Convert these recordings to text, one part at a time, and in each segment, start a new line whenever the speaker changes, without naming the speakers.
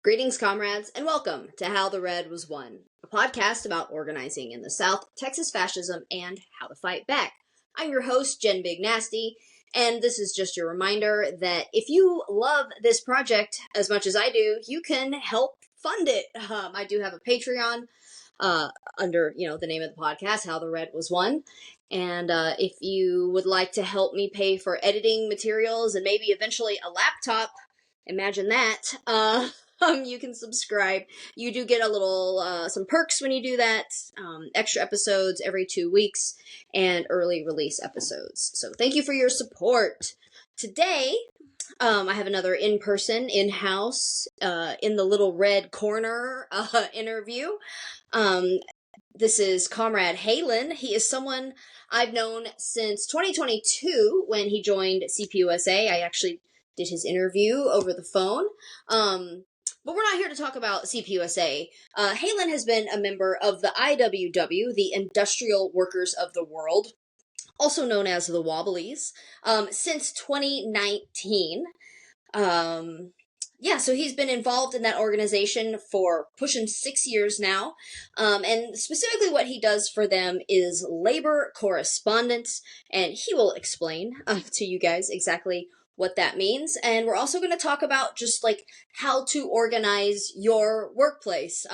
Greetings, comrades, and welcome to How the Red Was Won, a podcast about organizing in the South, Texas fascism, and how to fight back. I'm your host, Jen Big Nasty, and this is just your reminder that if you love this project as much as I do, you can help fund it. I do have a Patreon under, the name of the podcast, How the Red Was Won. And if you would like to help me pay for editing materials and maybe eventually a laptop, imagine that, you can subscribe. You do get a little, some perks when you do that, extra episodes every 2 weeks, and early release episodes. So thank you for your support. Today, I have another in-person, in-house, in the little red corner, interview. This is Comrade Halen. He is someone I've known since 2022 when he joined CPUSA. I actually did his interview over the phone. But we're not here to talk about CPUSA. Halen has been a member of the IWW, the Industrial Workers of the World, also known as the Wobblies, since 2019. So he's been involved in that organization for pushing 6 years now. And specifically what he does for them is labor correspondence, and he will explain to you guys exactly what that means. And we're also going to talk about just like how to organize your workplace.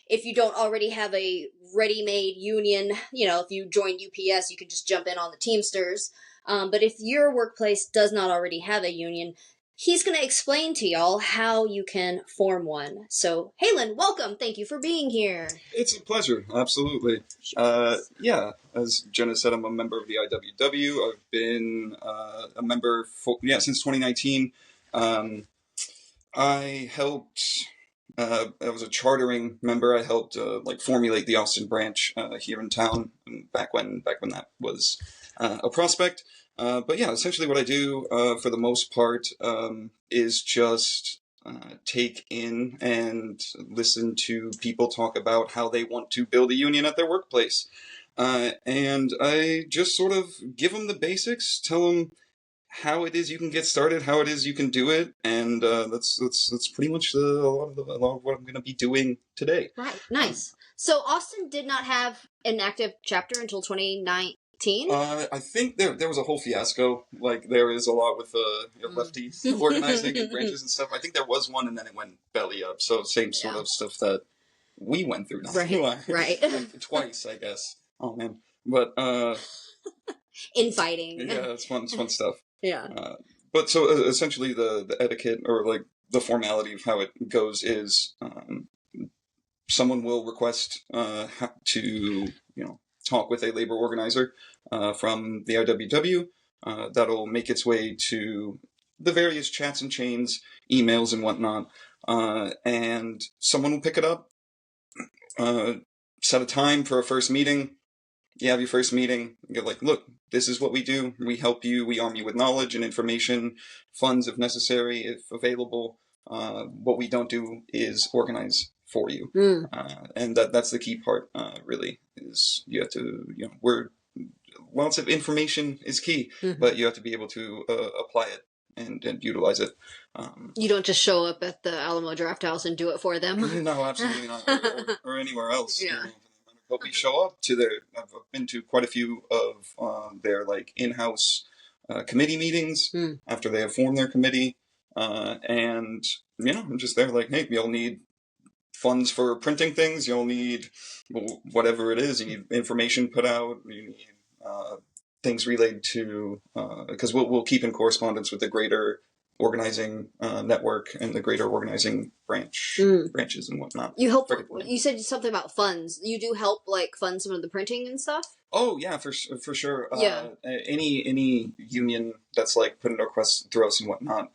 If you don't already have a ready-made union, if you join UPS, you can just jump in on the Teamsters. But if your workplace does not already have a union, he's going to explain to y'all how you can form one. So, Halen, welcome. Thank you for being here.
It's a pleasure. Absolutely. As Jenna said, I'm a member of the IWW. I've been a member since 2019. I helped, I was a chartering member. I helped formulate the Austin branch here in town back when that was a prospect. Essentially what I do for the most part is just take in and listen to people talk about how they want to build a union at their workplace. And I just sort of give them the basics, tell them how it is you can get started, how it is you can do it, and that's pretty much a lot of what I'm going to be doing today.
Right, nice. So Austin did not have an active chapter until 2019.
I think there was a whole fiasco, like there is a lot with lefty organizing and branches and stuff. I think there was one, and then it went belly up. So same sort of stuff that we went through.
Right.
Twice, I guess. Oh man, but
infighting.
Yeah, it's fun stuff.
Yeah.
But so essentially, the etiquette or like the formality of how it goes is someone will request to talk with a labor organizer from the IWW. That'll make its way to the various chats and chains, emails and whatnot, and someone will pick it up, set a time for a first meeting. You have your first meeting, you're like, look, this is what we do. We help you, we arm you with knowledge and information, funds if necessary, if available. What we don't do is organize for you. And that's the key part, really, is you have to, lots of information is key, but you have to be able to apply it and utilize it.
You don't just show up at the Alamo Draft House and do it for them.
No, absolutely not. Or anywhere else.
Yeah.
But we show up to I've been to quite a few of their in-house committee meetings after they have formed their committee. And, I'm just there like, hey, you'll need funds for printing things. You'll need whatever it is. You need information put out. You need things related to, because we'll keep in correspondence with the greater organizing network and the greater organizing branches and whatnot.
You help. You said something about funds. You do help fund some of the printing and stuff.
Oh yeah, for sure.
Yeah.
Any union that's putting requests through us and whatnot.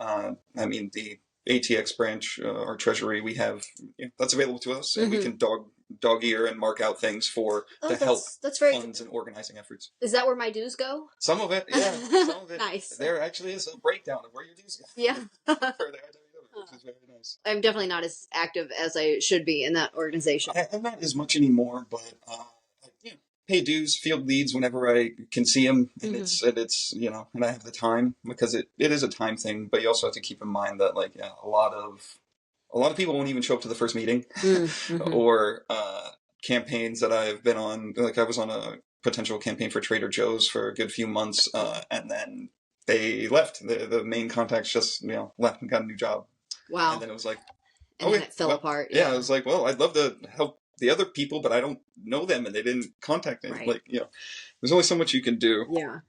The ATX branch, our treasury, we have that's available to us, and we can dog ear and mark out things to help funds and organizing efforts.
Is that where my dues go?
Some of it, yeah. Some of it.
Nice.
There actually is a breakdown of where your dues go.
Yeah.
For the IWW, which is very nice.
I'm definitely not as active as I should be in that organization.
I'm not as much anymore, but pay dues, field leads whenever I can see them, and it's and I have the time, because it is a time thing. But you also have to keep in mind that a lot a lot of people won't even show up to the first meeting,
Mm-hmm.
or campaigns that I've been on. Like I was on a potential campaign for Trader Joe's for a good few months, and then they left. The main contacts just left and got a new job,
Wow.
and then it was like,
And then
okay,
it fell
well,
apart.
yeah, I was like, well, I'd love to help the other people, but I don't know them, and they didn't contact me.
Right.
Like, there's only so much you can do.
Yeah.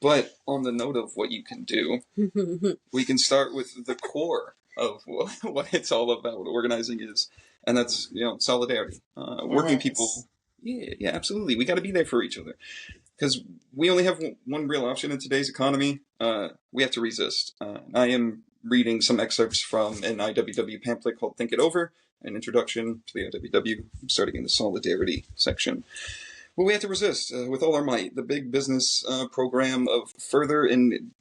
But on the note of what you can do, we can start with the core of what it's all about, what organizing is, and that's solidarity. Working people. Yeah, absolutely. We got to be there for each other because we only have one real option in today's economy. We have to resist. I am reading some excerpts from an IWW pamphlet called Think It Over, an introduction to the IWW, starting in the solidarity section. Well, we have to resist with all our might. The big business program of further and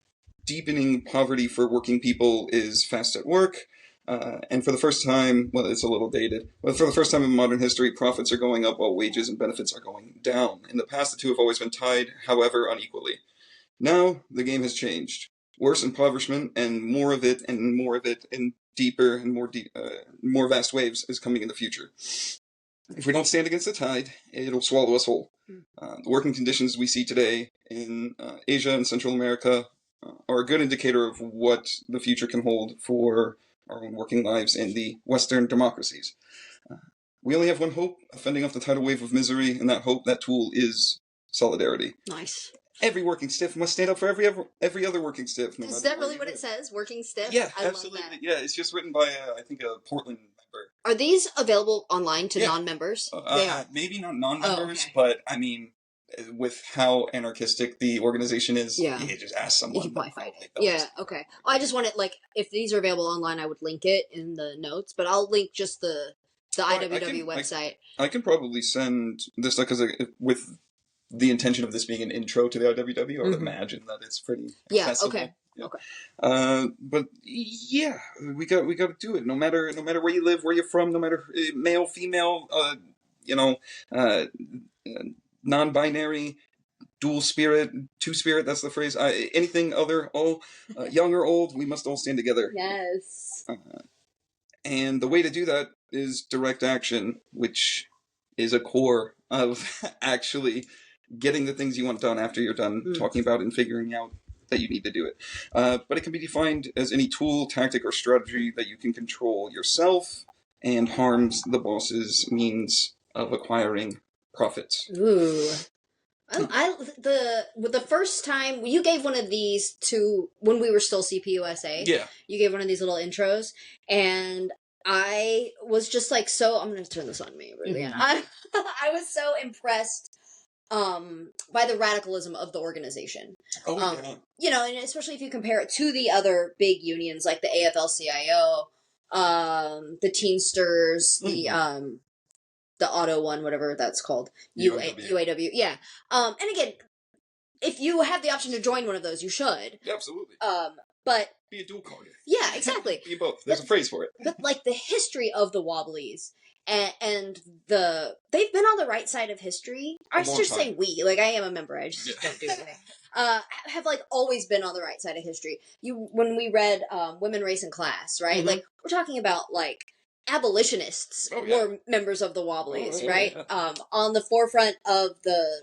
deepening poverty for working people is fast at work. And for the first time, well, it's a little dated, but for the first time in modern history, profits are going up while wages and benefits are going down. In the past, the two have always been tied, however, unequally. Now, the game has changed. Worse impoverishment and more of it in deeper and more vast waves is coming in the future. If we don't stand against the tide, it'll swallow us whole. The working conditions we see today in Asia and Central America are a good indicator of what the future can hold for our own working lives in the Western democracies. We only have one hope, fending off the tidal wave of misery, and that hope, that tool, is solidarity.
Nice.
Every working stiff must stand up for every other working stiff.
Is that really what it says? Working stiff?
Yeah,
I
absolutely.
love that.
Yeah, it's just written by I think a Portland member.
Are these available online to non-members? They are.
Maybe not non-members,
okay.
but I mean, with how anarchistic the organization is, you just ask someone.
You can probably find it. Yeah, okay. Well, I just wanted, if these are available online, I would link it in the notes, but I'll link just the IWW website.
I can probably send this, because with the intention of this being an intro to the IWW, I would imagine that it's pretty accessible.
Okay.
Yeah.
Okay.
But yeah, we got to do it. No matter where you live, where you're from, no matter male, female, non-binary, dual spirit, two spirit. That's the phrase. Anything other, all young or old, we must all stand together.
Yes.
And the way to do that is direct action, which is a core of actually getting the things you want done after you're done talking about and figuring out that you need to do it. But it can be defined as any tool, tactic, or strategy that you can control yourself and harms the boss's means of acquiring profits.
Ooh. The first time you gave one of these to when we were still CPUSA.
Yeah. You
gave one of these little intros, and I was just so I'm going to turn this on me really. I was so impressed by the radicalism of the organization. And especially if you compare it to the other big unions like the AFL-CIO, the Teamsters, the auto one, whatever that's called, UAW. Yeah. And again, if you have the option to join one of those, you should.
Yeah, absolutely.
But
be a dual carder.
Yeah, exactly.
Be both. There's a phrase for it.
But the history of the Wobblies and they've been on the right side of history. I just say we. I am a member. I just don't do anything. Have always been on the right side of history. When we read Women, Race, and Class, right? We're talking about abolitionists were members of the Wobblies, right? Yeah. On the forefront of the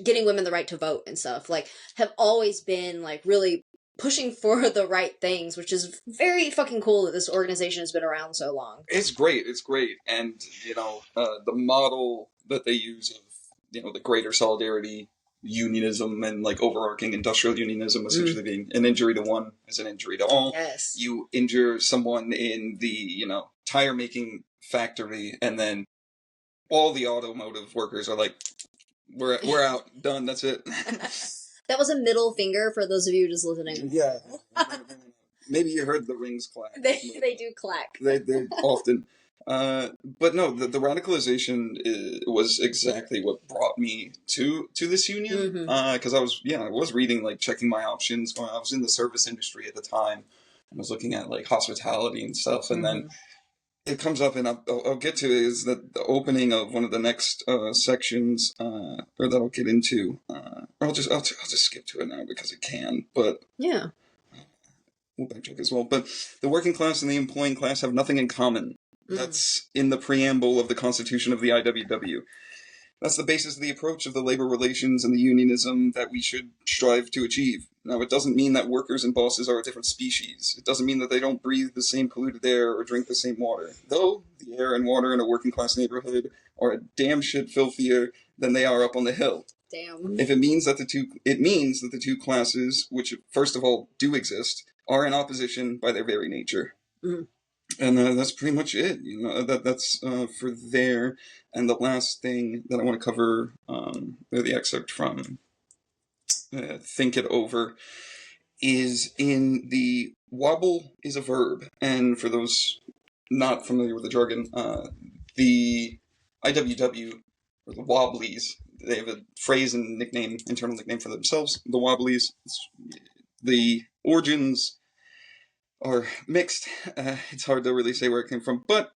getting women the right to vote and stuff. Have always been really pushing for the right things, which is very fucking cool that this organization has been around so long.
It's great. And, the model that they use of, the greater solidarity, unionism, and overarching industrial unionism essentially being an injury to one is an injury to all.
Yes.
You injure someone in the, tire making factory, and then all the automotive workers are we're out, done, that's it.
That was a middle finger for those of you just listening.
Yeah. Maybe you heard the rings clack.
They do clack.
They often. But no, the radicalization was exactly what brought me to this union. Because I was reading, checking my options. I was in the service industry at the time. I was looking at hospitality and stuff, and then it comes up, and I'll get to it, is that the opening of one of the next sections, or that I'll get into. I'll just skip to it now because it can. But
yeah,
we'll backtrack as well. But the working class and the employing class have nothing in common. That's in the preamble of the Constitution of the IWW. That's the basis of the approach of the labor relations and the unionism that we should strive to achieve. Now, it doesn't mean that workers and bosses are a different species. It doesn't mean that they don't breathe the same polluted air or drink the same water. Though, the air and water in a working class neighborhood are a damn shit filthier than they are up on the hill.
Damn.
If it means that the two classes, which first of all do exist, are in opposition by their very nature. And that's pretty much it. That's for there. And the last thing that I want to cover, the excerpt from Think It Over, is in the wobble is a verb. And for those not familiar with the jargon, the IWW, or the Wobblies, they have a phrase and nickname, internal nickname for themselves, the Wobblies. The origins are mixed. It's hard to really say where it came from, but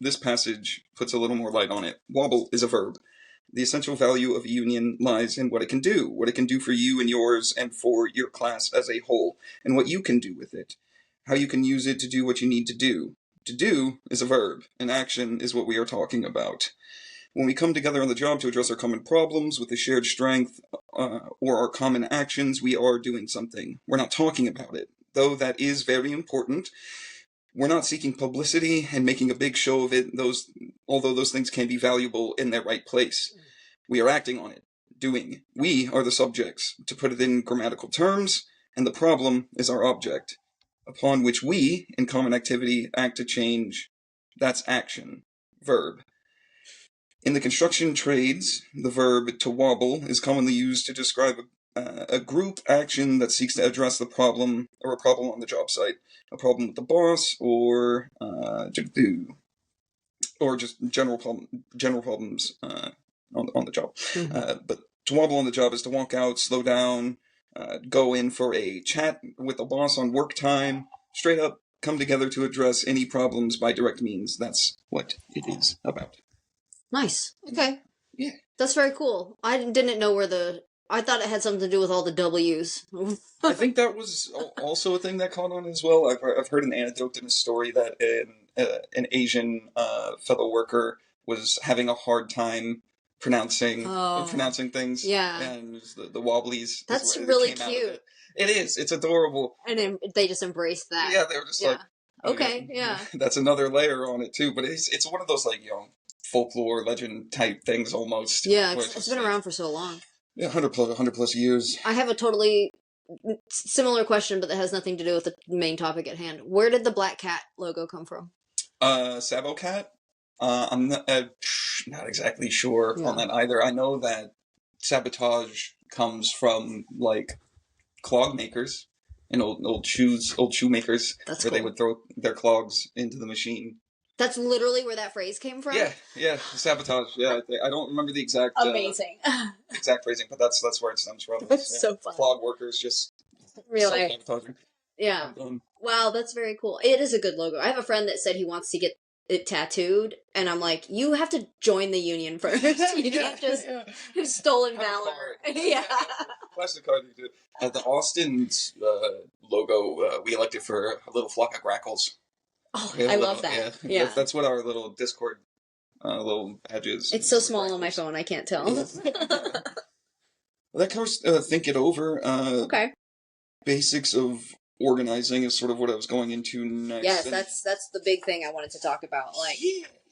this passage puts a little more light on it. Wobble is a verb. The essential value of a union lies in what it can do for you and yours and for your class as a whole, and what you can do with it, how you can use it to do what you need to do. To do is a verb, and action is what we are talking about. When we come together on the job to address our common problems with a shared strength or our common actions, we are doing something. We're not talking about it, though that is very important. We're not seeking publicity and making a big show of it, although those things can be valuable in their right place. We are acting on it, doing. We are the subjects, to put it in grammatical terms, and the problem is our object, upon which we, in common activity, act to change. That's action. Verb. In the construction trades, the verb to wobble is commonly used to describe a group action that seeks to address the problem or a problem on the job site, a problem with the boss, or just general problems on the job. But to wobble on the job is to walk out, slow down, go in for a chat with the boss on work time, straight up come together to address any problems by direct means. That's what it is about.
Nice. Okay.
Yeah.
That's very cool. I didn't know I thought it had something to do with all the W's.
I think that was also a thing that caught on as well. I've heard an anecdote in a story that an Asian fellow worker was having a hard time pronouncing things.
Yeah.
And the Wobblies.
That's really cute.
It is. It's adorable.
And they just embraced that.
Yeah, they were just like...
Okay, yeah.
That's another layer on it, too. But it's one of those, folklore, legend type things almost.
Yeah, it's been around for so long.
Yeah, 100 plus years.
I have a totally similar question, but that has nothing to do with the main topic at hand. Where did the Black Cat logo come from?
Sabo Cat? I'm not exactly sure on that either. I know that sabotage comes from, clog makers and old shoemakers.
That's
where
cool.
They would throw their clogs into the machine.
That's literally where that phrase came from?
Yeah, sabotage. Yeah, I don't remember the exact
amazing
exact phrasing, but that's where it stems from.
That's so fun.
Clog workers just
really
sabotaging.
Yeah. Wow, that's very cool. It is a good logo. I have a friend that said he wants to get it tattooed, and I'm like, you have to join the union first. You can't just have stolen valor. Yeah.
Plastic card. The Austin's logo, we elected for a little flock of grackles.
Oh, I love that. Yeah.
That's what our little Discord little badge is.
It's so small on my phone, I can't tell.
That covers Think It Over.
Okay.
Basics of organizing is sort of what I was going into next.
Yes, that's the big thing I wanted to talk about.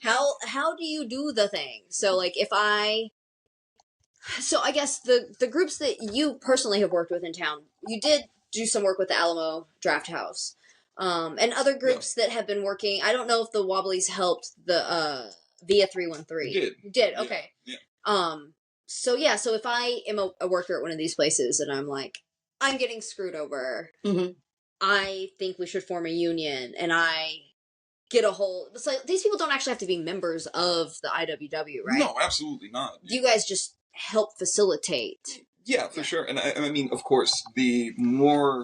How do you do the thing? So I guess the groups that you personally have worked with in town, you did do some work with the Alamo Draft House. And other groups that have been working. I don't know if the Wobblies helped the Via 313. You did? Okay.
Yeah.
So if I am a worker at one of these places and I'm like, I'm getting screwed over.
Mm-hmm.
I think we should form a union, and I get a whole... It's like, these people don't actually have to be members of the IWW, right?
No, absolutely not.
You guys just help facilitate.
Yeah, for sure. And I mean, of course, the more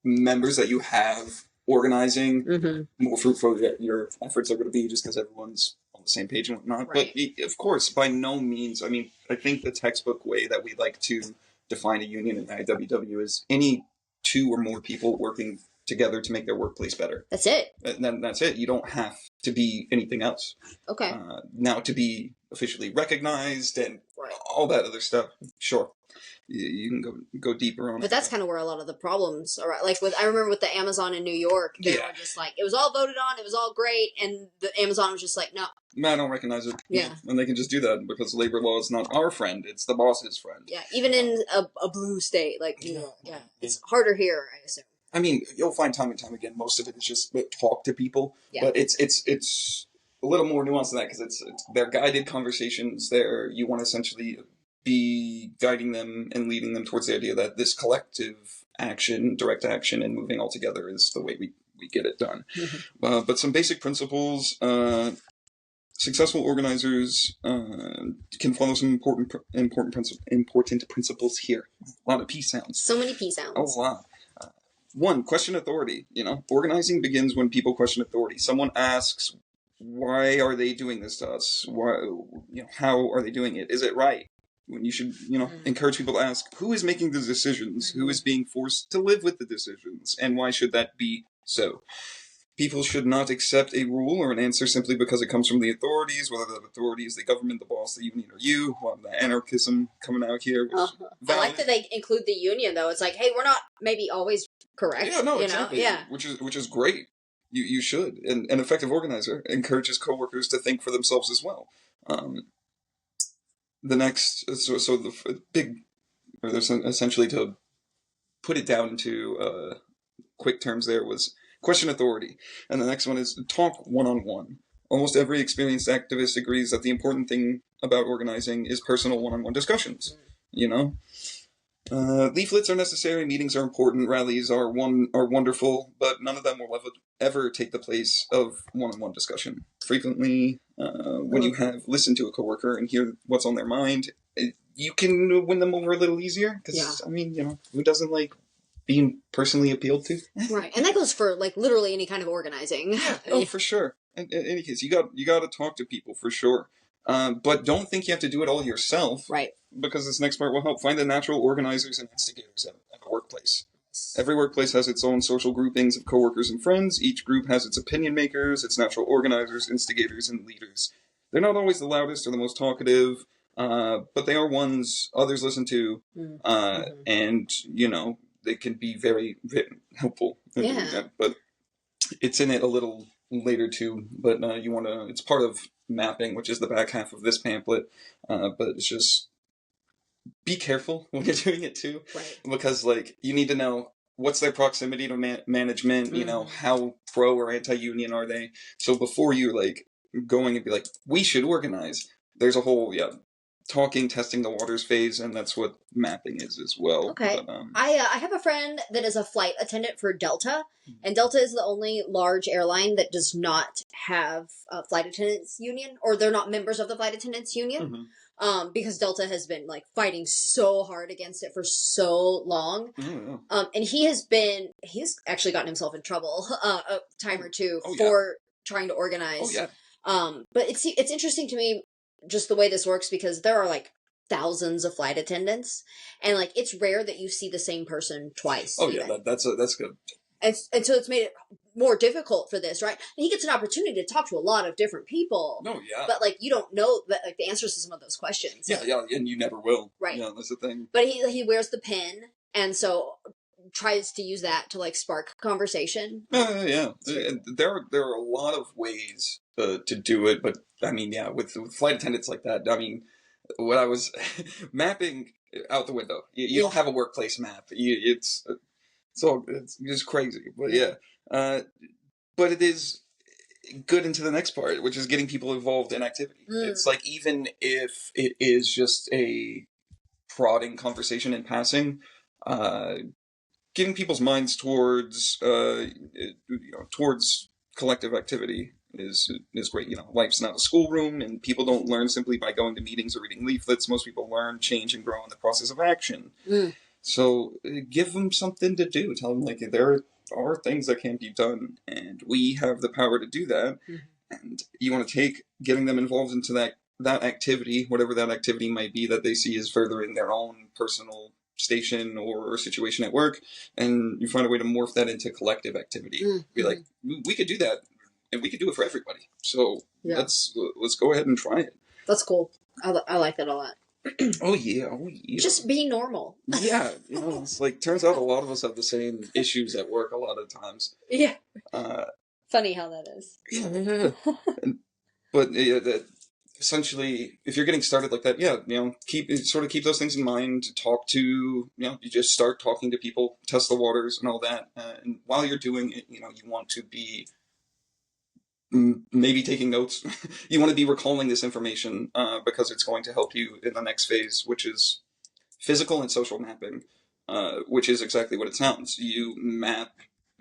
members that you have organizing, more fruitful your efforts are going to be, just because everyone's on the same page and whatnot.
Right.
But of course, by no means, I mean, I think the textbook way that we like to define a union in the IWW is any 2 or more people working together to make their workplace better.
That's it.
And then that's it. You don't have to be anything else.
Okay.
Now, to be officially recognized and
Right.
all that other stuff, sure. You can go deeper on it.
But that's kind of where a lot of the problems are. Like I remember with the Amazon in New York, they were just like, it was all voted on, it was all great, and the Amazon was just like, no.
I don't recognize it.
Yeah.
And they can just do that because labor law is not our friend, it's the boss's friend.
Yeah, even in a blue state, like, it's harder here, I assume.
I mean, you'll find time and time again, most of it is just talk to people, but it's a little more nuanced than that because it's they're guided conversations there. You want to essentially be guiding them and leading them towards the idea that this collective action, direct action, and moving all together is the way we get it done. Mm-hmm. But some basic principles, successful organizers can follow some important principles here. A lot of P sounds.
So many P sounds.
A lot. 1, question authority. Organizing begins when people question authority. Someone asks, why are they doing this to us? Why, how are they doing it? Is it right? When you should, encourage people to ask, who is making the decisions? Who is being forced to live with the decisions? And why should that be so? People should not accept a rule or an answer simply because it comes from the authorities, whether that authority is the government, the boss, the union, or you. Well, the anarchism coming out here.
I like that they include the union, though. It's like, hey, we're not maybe always correct.
Yeah, no, exactly. Yeah. Which is great. You should. And an effective organizer encourages coworkers to think for themselves as well. The next, so the big, or there's essentially to put it down into quick terms there was question authority. And the next one is talk one-on-one. Almost every experienced activist agrees that the important thing about organizing is personal one-on-one discussions. Leaflets are necessary, meetings are important, rallies are wonderful, but none of them will ever take the place of one-on-one discussion. Frequently, when you have listened to a coworker and hear what's on their mind, you can win them over a little easier. Because, who doesn't like being personally appealed to?
Right, and that goes for, literally any kind of organizing.
Yeah, oh, for sure. In any case, you got to talk to people, for sure. But don't think you have to do it all yourself.
Right.
Because this next part will help find the natural organizers and instigators at a workplace. Every workplace has its own social groupings of coworkers and friends. Each group has its opinion makers, its natural organizers, instigators, and leaders. They're not always the loudest or the most talkative, but they are ones others listen to, and, they can be very, very helpful. But it's in it a little later, too. But it's part of mapping, which is the back half of this pamphlet. But it's just, be careful when you're doing it, too.
Right.
Because, you need to know what's their proximity to management, how pro or anti-union are they. So before you're, going and be like, we should organize, there's a whole, talking, testing the waters phase, and that's what mapping is as well.
Okay. But, I have a friend that is a flight attendant for Delta, and Delta is the only large airline that does not have a flight attendants union, or they're not members of the flight attendants union, because Delta has been fighting so hard against it for so long. And he's actually gotten himself in trouble a time or two for trying to organize. But it's interesting to me just the way this works, because there are thousands of flight attendants, and it's rare that you see the same person twice.
That's good.
And so it's made it more difficult for this, right? And he gets an opportunity to talk to a lot of different people. But you don't know the answers to some of those questions.
And you never will.
Right.
Yeah, that's the thing.
But he wears the pin, and so tries to use that to spark conversation.
Yeah. There are a lot of ways to do it, but with flight attendants like that, when I was mapping out the window, you don't have a workplace map. It's just crazy, but but it is good into the next part, which is getting people involved in activity. It's even if it is just a prodding conversation in passing, getting people's minds towards collective activity is great. Life's not a schoolroom, and people don't learn simply by going to meetings or reading leaflets. Most people learn, change, and grow in the process of action. So give them something to do. Tell them there are things that can be done, and we have the power to do that. And you want to take getting them involved into that activity, whatever that activity might be that they see as furthering their own personal station or situation at work, and you find a way to morph that into collective activity. Be like, we could do that, and we could do it for everybody. So let's go ahead and try it.
That's cool. I like that a lot.
Oh yeah.
Just be normal.
Yeah, it's like, turns out a lot of us have the same issues at work a lot of times.
Yeah. Funny how that is.
Yeah. But essentially, if you're getting started like that, keep those things in mind. Talk to, you just start talking to people, test the waters and all that. And while you're doing it, you want to be maybe taking notes. You want to be recalling this information because it's going to help you in the next phase, which is physical and social mapping, which is exactly what it sounds. You map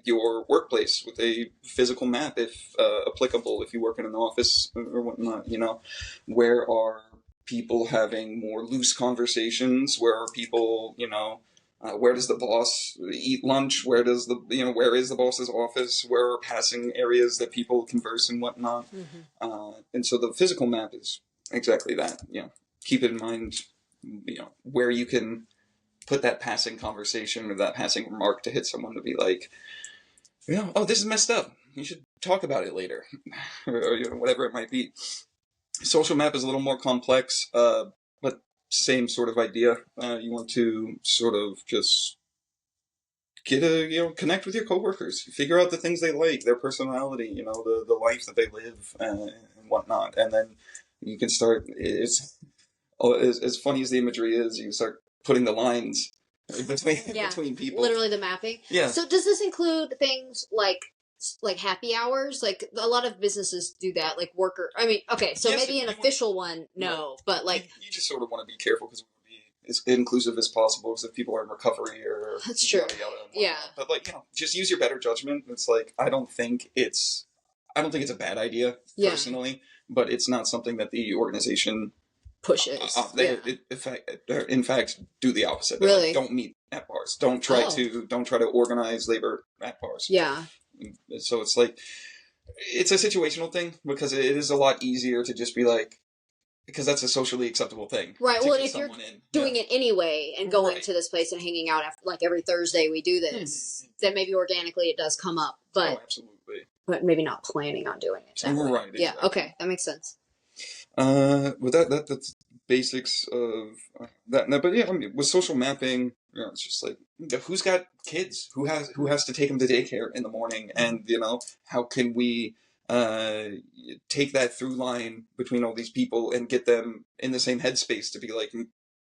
your workplace with a physical map, if applicable, if you work in an office or whatnot. Where are people having more loose conversations? Where are people, where does the boss eat lunch? Where is the boss's office? Where are passing areas that people converse and whatnot? And so the physical map is exactly that. Keep in mind, where you can put that passing conversation or that passing remark to hit someone to be like, oh, this is messed up. You should talk about it later, or whatever it might be. Social map is a little more complex, but same sort of idea. You want to sort of just get connect with your coworkers, figure out the things they like, their personality, the life that they live and whatnot, and then you can start. As funny as the imagery is, you start putting the lines between people.
Literally the mapping.
Yeah.
So does this include things like happy hours? Like, a lot of businesses do that, like maybe an official one, no, but like...
You just sort of want to be careful because we want to be as inclusive as possible, because if people are in recovery or...
That's true. Yeah.
But just use your better judgment. It's like, I don't think it's a bad idea, personally, but it's not something that the organization...
pushes.
In fact, do the opposite.
Really?
Don't meet at bars. Don't try to organize labor at bars.
Yeah.
So it's like, it's a situational thing, because it is a lot easier to just be like, because that's a socially acceptable thing.
Right. Well, if you're doing it anyway and going to this place and hanging out after, like, every Thursday we do this, then maybe organically it does come up. But
absolutely.
But maybe not planning on doing it.
Right.
Yeah. Exactly. Okay. That makes sense.
But that's basics of that. But yeah, with social mapping, it's just like, who's got kids? Who has to take them to daycare in the morning? And how can we take that through line between all these people and get them in the same headspace to be like,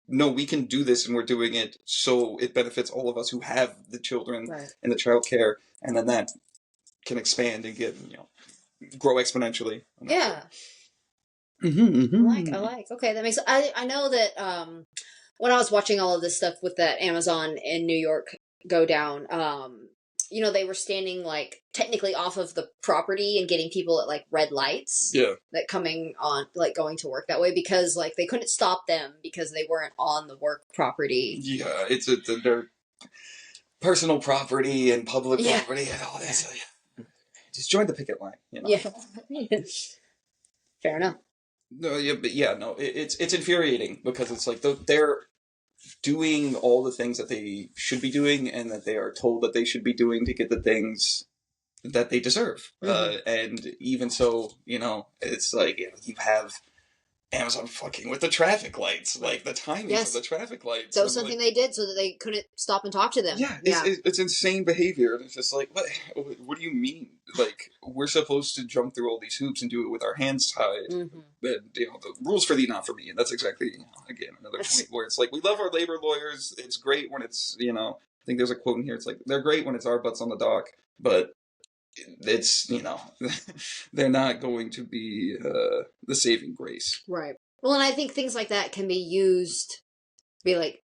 no, we can do this, and we're doing it so it benefits all of us who have the children and the childcare, and then that can expand and get grow exponentially.
Yeah. I like. Okay, that makes. I know that when I was watching all of this stuff with that Amazon in New York go down, they were standing like technically off of the property and getting people at like red lights.
Yeah.
That coming on, like, going to work that way, because like they couldn't stop them because they weren't on the work property.
Yeah, it's their personal property and public property and all that. So just join the picket line.
Yeah. Fair enough.
No, it's infuriating, because it's like they're doing all the things that they should be doing and that they are told that they should be doing to get the things that they deserve. And even so, it's like, you have Amazon fucking with the traffic lights, like the timing of the traffic lights.
That was something they did so that they couldn't stop and talk to them.
Yeah, it's insane behavior. It's just like, what do you mean? Like, we're supposed to jump through all these hoops and do it with our hands tied. But, the rules for thee, not for me. And that's exactly, again, another point where it's like, we love our labor lawyers. It's great when it's, I think there's a quote in here. It's like, they're great when it's our butts on the dock, but it's, they're not going to be the saving grace.
Right. Well, and I think things like that can be used to be like,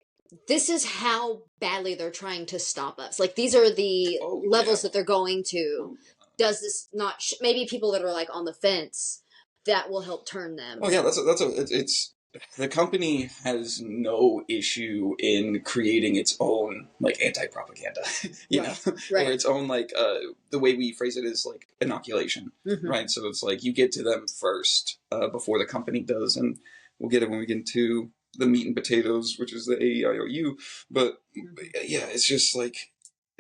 this is how badly they're trying to stop us. Like, these are the levels that they're going to. Does this not, maybe people that are like on the fence, that will help turn them.
Oh yeah, it's the company has no issue in creating its own, like, anti-propaganda, or its own, like, the way we phrase it is like inoculation, right? So it's like, you get to them first before the company does, and we'll get it when we get into the meat and potatoes, which is the AEIOU. But yeah, it's just like.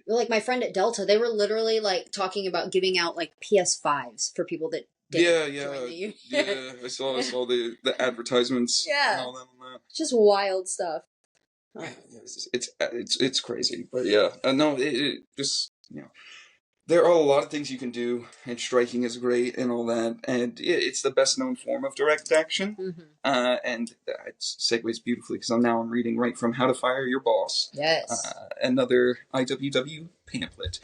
Like my friend at Delta, they were literally like talking about giving out like PS5s for people that didn't join the union.
Yeah. I saw the advertisements.
Yeah,
and all that on that.
just wild stuff.
Oh. It's crazy, but yeah, no, it just there are a lot of things you can do, and striking is great and all that, and it's the best known form of direct action. And it segues beautifully because I'm reading right from How to Fire Your Boss.
Yes.
Another IWW pamphlet.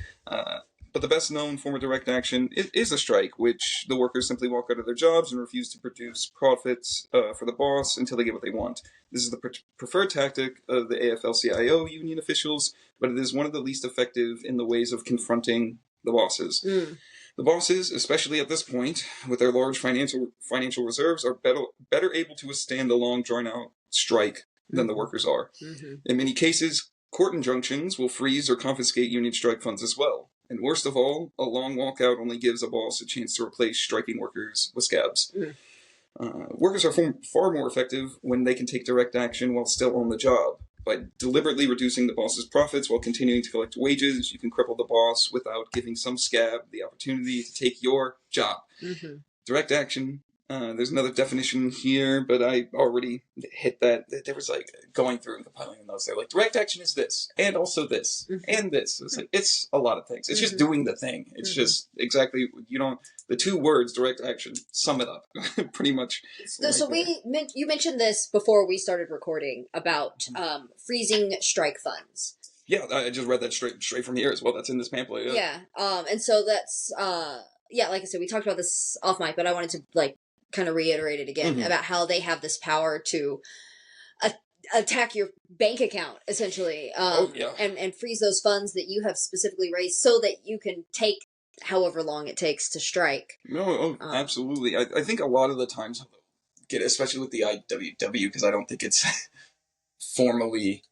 But the best known form of direct action is a strike, which the workers simply walk out of their jobs and refuse to produce profits for the boss until they get what they want. This is the preferred tactic of the AFL-CIO union officials, but it is one of the least effective in the ways of confronting the bosses. The bosses, especially at this point, with their large financial reserves, are better able to withstand a long, drawn-out strike than the workers are. In many cases, court injunctions will freeze or confiscate union strike funds as well. And worst of all, a long walkout only gives a boss a chance to replace striking workers with scabs. Workers are far more effective when they can take direct action while still on the job. By deliberately reducing the boss's profits while continuing to collect wages, you can cripple the boss without giving some scab the opportunity to take your job. Direct action. There's another definition here, but I already hit that. There was like going through and compiling the notes. They're like, direct action is this, and also this, and this. It's like, it's a lot of things. It's just doing the thing. It's just exactly, the two words, direct action, sum it up, pretty much.
So you mentioned this before we started recording about freezing strike funds.
Yeah, I just read that straight from here as well. That's in this pamphlet.
Yeah. And so that's, like I said, we talked about this off mic, but I wanted to kind of reiterate it again about how they have this power to attack your bank account, essentially, and freeze those funds that you have specifically raised so that you can take however long it takes to strike.
No, absolutely. I think a lot of the times, especially with the IWW, because I don't think it's formally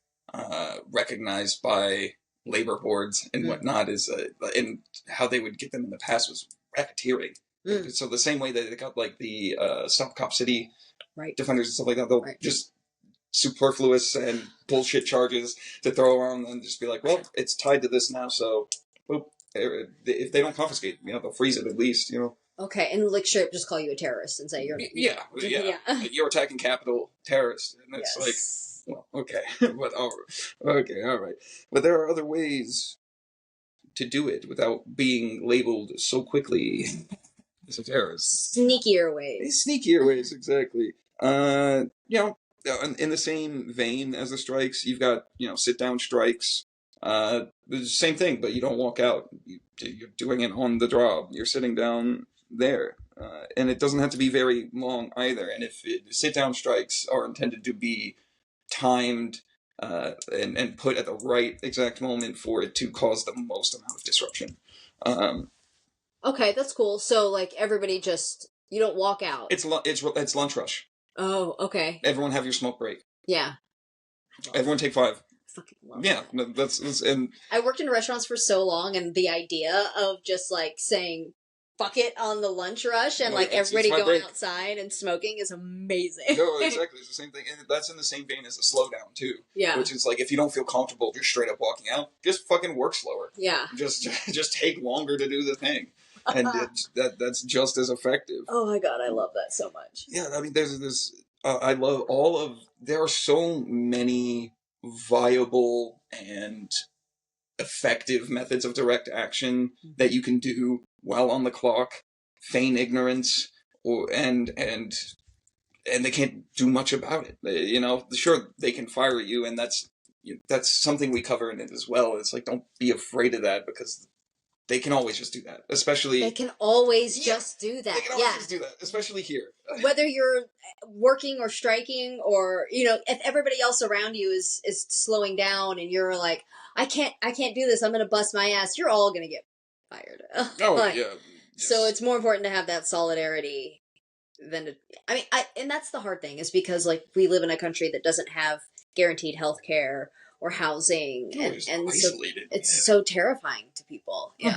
recognized by labor boards and whatnot, and how they would get them in the past was racketeering. So the same way that they got like the Stop Cop City defenders and stuff like that, they'll just superfluous and bullshit charges to throw around and just be like, well, it's tied to this now, so boop. If they don't confiscate, they'll freeze it at least,
Okay, and straight just call you a terrorist and say you're...
Yeah. You're attacking Capitol, terrorist, and it's like, well, okay, but all right. But there are other ways to do it without being labeled so quickly as a terrorist.
Sneakier ways,
exactly. In the same vein as the strikes, you've got, sit-down strikes. The same thing, but you don't walk out. You're doing it on the job. You're sitting down there. And it doesn't have to be very long either. And if sit-down strikes are intended to be timed and put at the right exact moment for it to cause the most amount of disruption.
Okay, that's cool. So, everybody you don't walk out.
It's lunch rush.
Oh, okay.
Everyone have your smoke break.
Yeah.
Everyone take 5.
I fucking love
that. Yeah, that's and
I worked in restaurants for so long, and the idea of just saying fuck it on the lunch rush and everybody going outside and smoking is amazing.
No, exactly. It's the same thing. And that's in the same vein as a slowdown too.
Yeah.
Which is if you don't feel comfortable just straight up walking out, just fucking work slower.
Yeah.
Just take longer to do the thing. And that's just as effective.
Oh my god, I love that so much.
Yeah, I mean there's this I love there are so many viable and effective methods of direct action that you can do while on the clock, feign ignorance, and they can't do much about it. Sure, they can fire you, and that's something we cover in it as well. It's don't be afraid of that, because they can always just do that. Especially
they can always just do that.
They can always just do that, especially here.
Whether you're working or striking, or if everybody else around you is slowing down, and you're like, I can't do this. I'm going to bust my ass. You're all going to get fired.
Oh, yeah.
So it's more important to have that solidarity than to... I mean, and that's the hard thing, is because, we live in a country that doesn't have guaranteed health care, or housing, and so
isolated.
it's so terrifying to people. Yeah,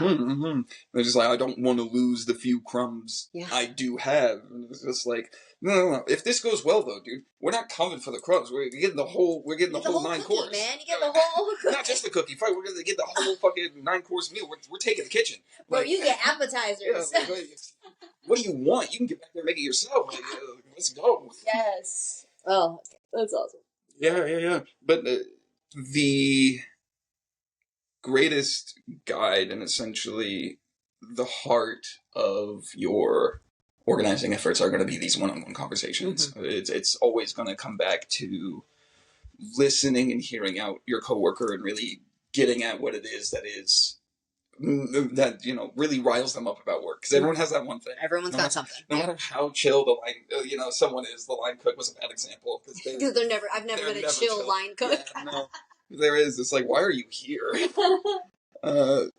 They're just like, I don't want to lose the few crumbs I do have. And it's just like, no. If this goes well, though, dude, we're not coming for the crumbs. We're getting the whole. We're getting the whole nine
cookie,
course.
Man, you get the whole cookie.
Not just the cookie. Fight. We're gonna get the whole fucking 9-course meal. We're taking the kitchen.
Bro, you get appetizers.
Yeah, what do you want? You can get back there and make it yourself. Like, let's go.
Yes. Oh, that's awesome.
Yeah. But the greatest guide and essentially the heart of your organizing efforts are going to be these one-on-one conversations. It's always going to come back to listening and hearing out your coworker and really getting at what it is that really riles them up about work, because everyone has that one thing.
Everyone's got something.
No matter how chill the line, someone is. The line cook was a bad example
because I've never been a chill line cook.
Yeah, no, there is. It's like, why are you here? But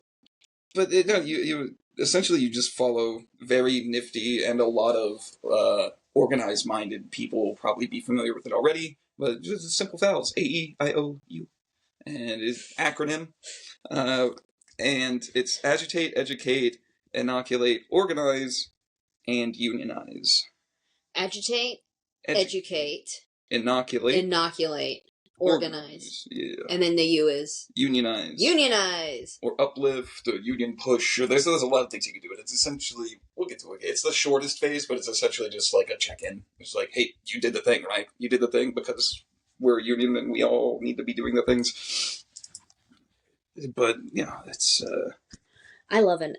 you essentially you just follow very nifty, and a lot of organized-minded people will probably be familiar with it already. But just simple vowels: AEIOU, and it's acronym. And it's agitate, educate, inoculate, organize, and unionize.
Agitate, educate,
inoculate,
organize.
Yeah.
And then the U is?
Unionize. Or uplift, or union push. Or there's a lot of things you can do. But it's essentially, we'll get to it. It's the shortest phase, but it's essentially just like a check-in. It's like, hey, you did the thing, right? You did the thing because we're a union and we all need to be doing the things. But, it's...
I love an...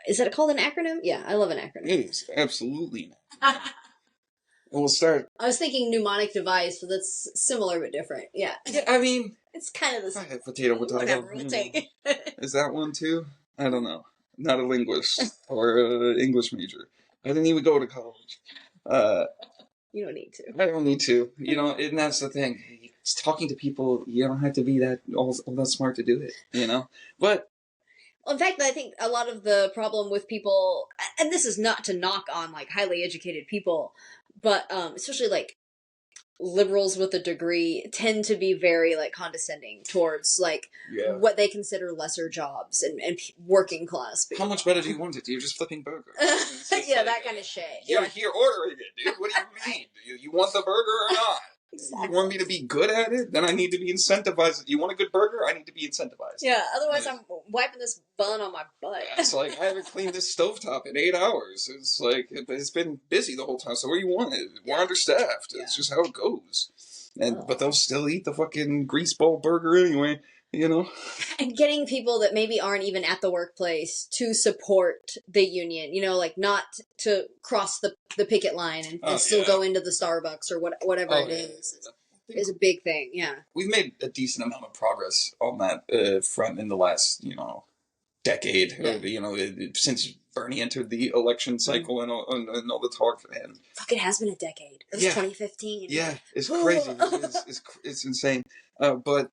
is that called an acronym? Yeah, I love an acronym.
It is absolutely an acronym. We'll start...
I was thinking mnemonic device, but that's similar but different. Yeah.
I mean...
It's kind of the same.
Potato.
Whatever, we'll take it.
Is that one too? I don't know. Not a linguist or an English major. I didn't even go to college.
You don't need to.
I don't need to. And that's the thing. It's talking to people, you don't have to be that all that smart to do it, But...
Well, in fact, I think a lot of the problem with people, and this is not to knock on, highly educated people, but especially, liberals with a degree tend to be very, condescending towards, what they consider lesser jobs and working class people.
How much better do you want it? You're just flipping burgers.
Yeah, that kind of shit.
You're ordering it, dude. What do you mean? You want the burger or not? Exactly. You want me to be good at it? Then I need to be incentivized. You want a good burger? I need to be incentivized.
Yeah, otherwise I'm wiping this bun on my butt.
It's like, I haven't cleaned this stovetop in 8 hours. It's like, it's been busy the whole time, so what do you want? We're understaffed. It's just how it goes. But they'll still eat the fucking greaseball burger anyway, And
getting people that maybe aren't even at the workplace to support the union, not to cross the picket line and still go into the Starbucks or whatever it is a big thing, yeah.
We've made a decent amount of progress on that front in the last, decade, since Bernie entered the election cycle and all the talk. And
fuck, it has been a decade. It was 2015.
Yeah, it's crazy. It's insane. But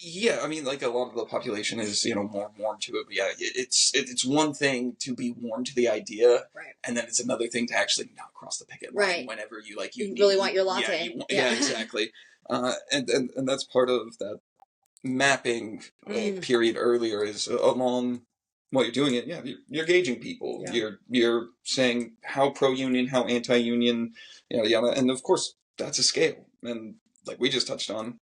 yeah, I mean, a lot of the population is, more warm to it. But yeah, it's one thing to be warm to the idea,
right? And
then it's another thing to actually not cross the picket line, right? Whenever you
really want your latte.
Yeah, exactly. And that's part of that mapping period earlier is along while you're doing it. Yeah, you're gauging people. Yeah. You're saying how pro-union, how anti-union, yada. And of course, that's a scale. And like we just touched on,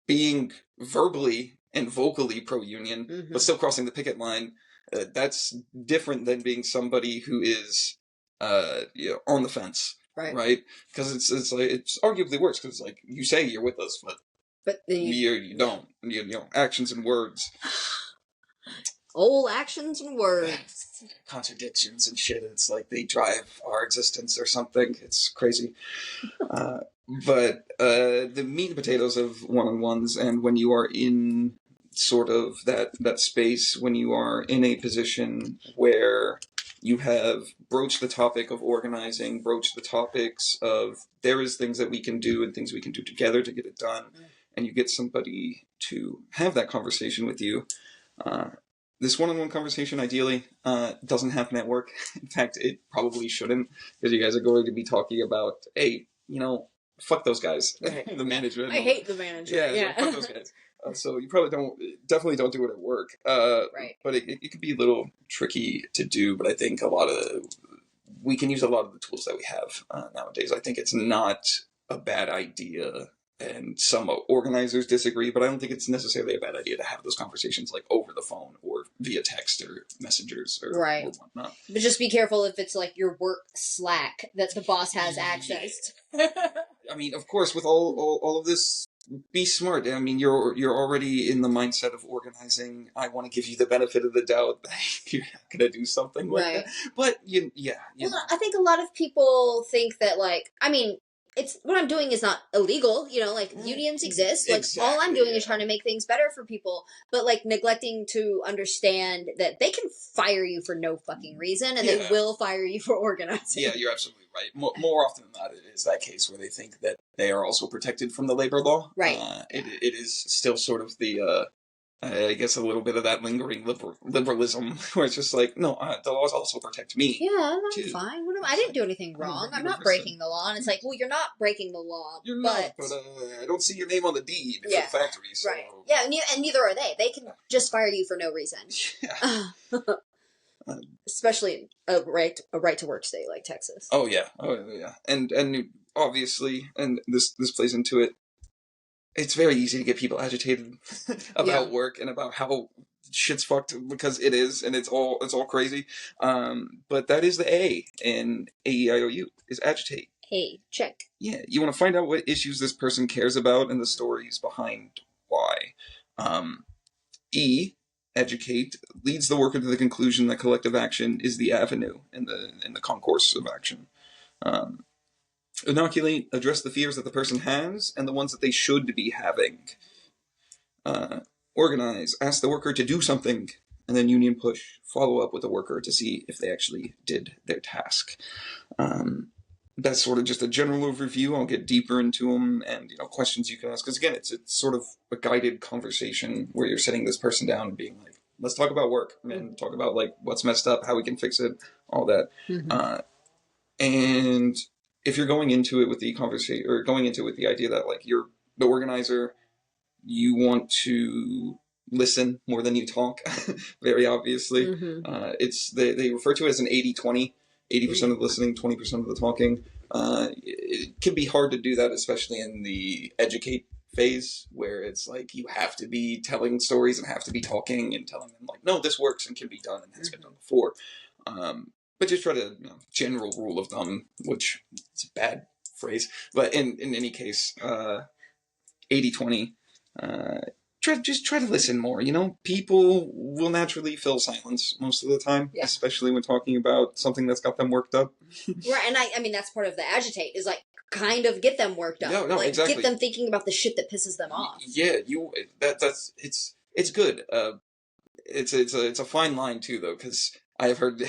being verbally and vocally pro-union, but still crossing the picket line, that's different than being somebody who is on the fence, right? Because it's arguably worse, because you say you're with us, but you don't. Actions and words.
Old actions and words.
Contradictions and shit. It's like they drive our existence or something. It's crazy. But the meat and potatoes of one-on-ones, and when you are in sort of that space, when you are in a position where you have broached the topic of organizing, broached the topics of there is things that we can do and things we can do together to get it done, and you get somebody to have that conversation with you. This one-on-one conversation, ideally, doesn't happen at work. In fact, it probably shouldn't, because you guys are going to be talking about, hey, fuck those guys.
Right.
The manager.
I hate the manager.
Yeah. Fuck those guys. So you probably definitely don't do it at work.
Right.
But it can be a little tricky to do. But I think we can use a lot of the tools that we have nowadays. I think it's not a bad idea. And some organizers disagree, but I don't think it's necessarily a bad idea to have those conversations like over the phone or via text or messengers or whatnot.
But just be careful if it's like your work Slack that the boss has access to.
I mean, of course, with all of this, be smart. I mean, you're already in the mindset of organizing. I want to give you the benefit of the doubt that you're not going to do something like that. But
well, I think a lot of people think that it's what I'm doing is not illegal, like unions exist. Like all I'm doing is trying to make things better for people, but like neglecting to understand that they can fire you for no fucking reason and they will fire you for organizing.
Yeah, you're absolutely right. More often than not, it is that case where they think that they are also protected from the labor law.
Right.
It is still sort of the, I guess a little bit of that lingering liberalism where it's just like, no, the laws also protect me.
Yeah, I'm fine. I didn't do anything wrong. I'm not breaking the law. And it's like, well, you're not breaking the law.
You're not, but I don't see your name on the deed for the factory. So.
Right. Yeah, and neither are they. They can just fire you for no reason. Yeah. Especially a right to work state like Texas.
Oh yeah. And obviously, and this plays into it. It's very easy to get people agitated about work and about how shit's fucked because it is, and it's all crazy. But that is the A in AEIOU is agitate.
A, check.
Yeah, you want to find out what issues this person cares about and the stories behind why. E, educate, leads the worker to the conclusion that collective action is the avenue in the concourse of action. Inoculate, address the fears that the person has and the ones that they should be having. Organize, ask the worker to do something, and then union push, follow up with the worker to see if they actually did their task. That's sort of just a general overview. I'll get deeper into them and questions you can ask. Because again, it's sort of a guided conversation where you're sitting this person down and being like, let's talk about work and talk about like what's messed up, how we can fix it, all that. Mm-hmm. And if you're going into it with the conversation or going into it with the idea that like you're the organizer, you want to listen more than you talk, very obviously. Mm-hmm. They refer to it as an 80-20, 80% of the listening, 20% of the talking. It can be hard to do that, especially in the educate phase where it's like you have to be telling stories and have to be talking and telling them like, no, this works and can be done and has been done before. But just try to, general rule of thumb, which is a bad phrase, but in any case, 80-20, try to listen more. People will naturally fill silence most of the time, especially when talking about something that's got them worked up.
Right, and I mean that's part of the agitate is like kind of get them worked up,
exactly.
Get them thinking about the shit that pisses them off.
Yeah, it's good. It's a fine line too, though, because I have heard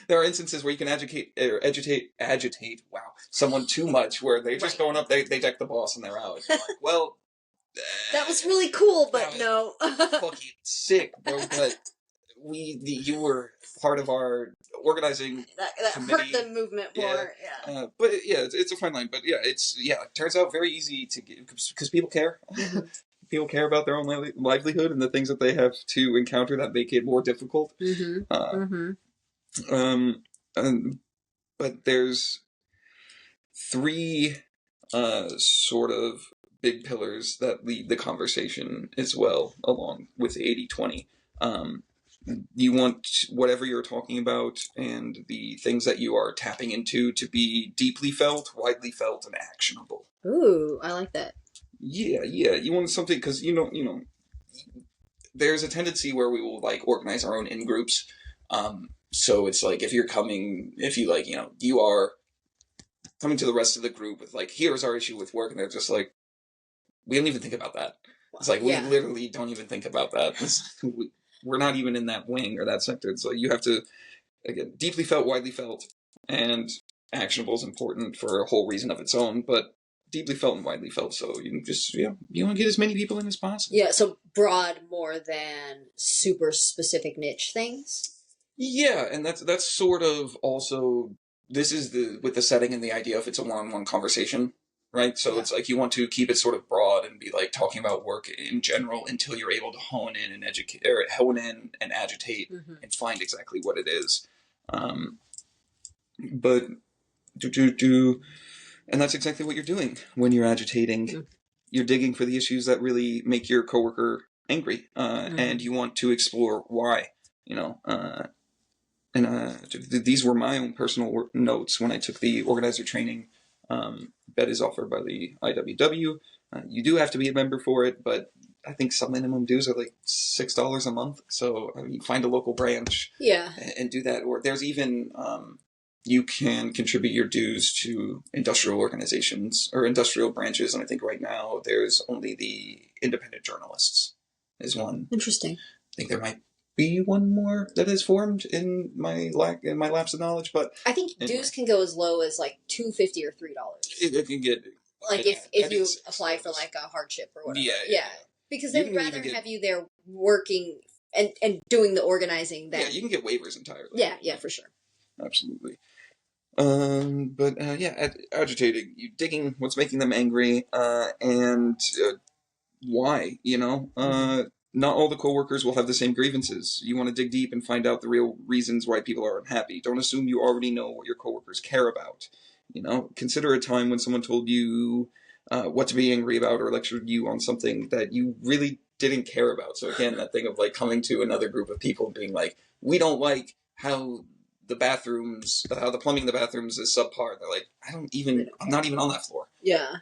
there are instances where you can agitate. Wow, someone too much, where they're just going up, they deck the boss and they're out. Like, well,
that was really cool, but no,
fucking sick, bro. But you were part of our organizing
that hurt the movement more. Yeah.
But it's a fine line. But it turns out very easy to get because people care. People care about their own livelihood and the things that they have to encounter that make it more difficult. But there's 3 sort of big pillars that lead the conversation as well, along with the 80-20. You want whatever you're talking about and the things that you are tapping into to be deeply felt, widely felt, and actionable.
Ooh, I like that.
Yeah. You want something because there's a tendency where we will like organize our own in groups. So it's like if you are coming to the rest of the group with like, here's our issue with work, and they're just like, we don't even think about that. It's like we literally don't even think about that. We're not even in that wing or that sector. So you have to again deeply felt, widely felt, and actionable is important for a whole reason of its own, but deeply felt and widely felt, so you can just you want to get as many people in as possible. Yeah,
so broad more than super specific niche things.
Yeah, and that's sort of also this is with the setting and the idea if it's a one-on-one conversation. right? So
Yeah.
it's like you want to keep it sort of broad and be like talking about work in general until you're able to hone in and agitate and find exactly what it is. But and that's exactly what you're doing when you're agitating. You're digging for the issues that really make your coworker angry, and you want to explore why. These were my own personal notes when I took the organizer training that is offered by the IWW. You do have to be a member for it, but I think some minimum dues are like $6 a month. So you find a local branch, and do that. Or there's even you can contribute your dues to industrial organizations or industrial branches, and I think right now there's only the independent journalists is one.
Interesting.
I think there might be one more that is formed in my lapse of knowledge, but
I think dues can go as low as like $2.50 or $3.
It can get
like if you apply for like a hardship or whatever. Yeah. Because they'd rather have you there working and doing the organizing than
you can get waivers entirely.
Yeah, for sure.
Absolutely. Agitating, you digging what's making them angry, and why, not all the coworkers will have the same grievances. You want to dig deep and find out the real reasons why people are unhappy. Don't assume you already know what your coworkers care about. Consider a time when someone told you what to be angry about or lectured you on something that you really didn't care about. So again, that thing of like coming to another group of people and being like, we don't like how the plumbing in the bathrooms is subpar. They're like, I'm not even on that floor.
Yeah.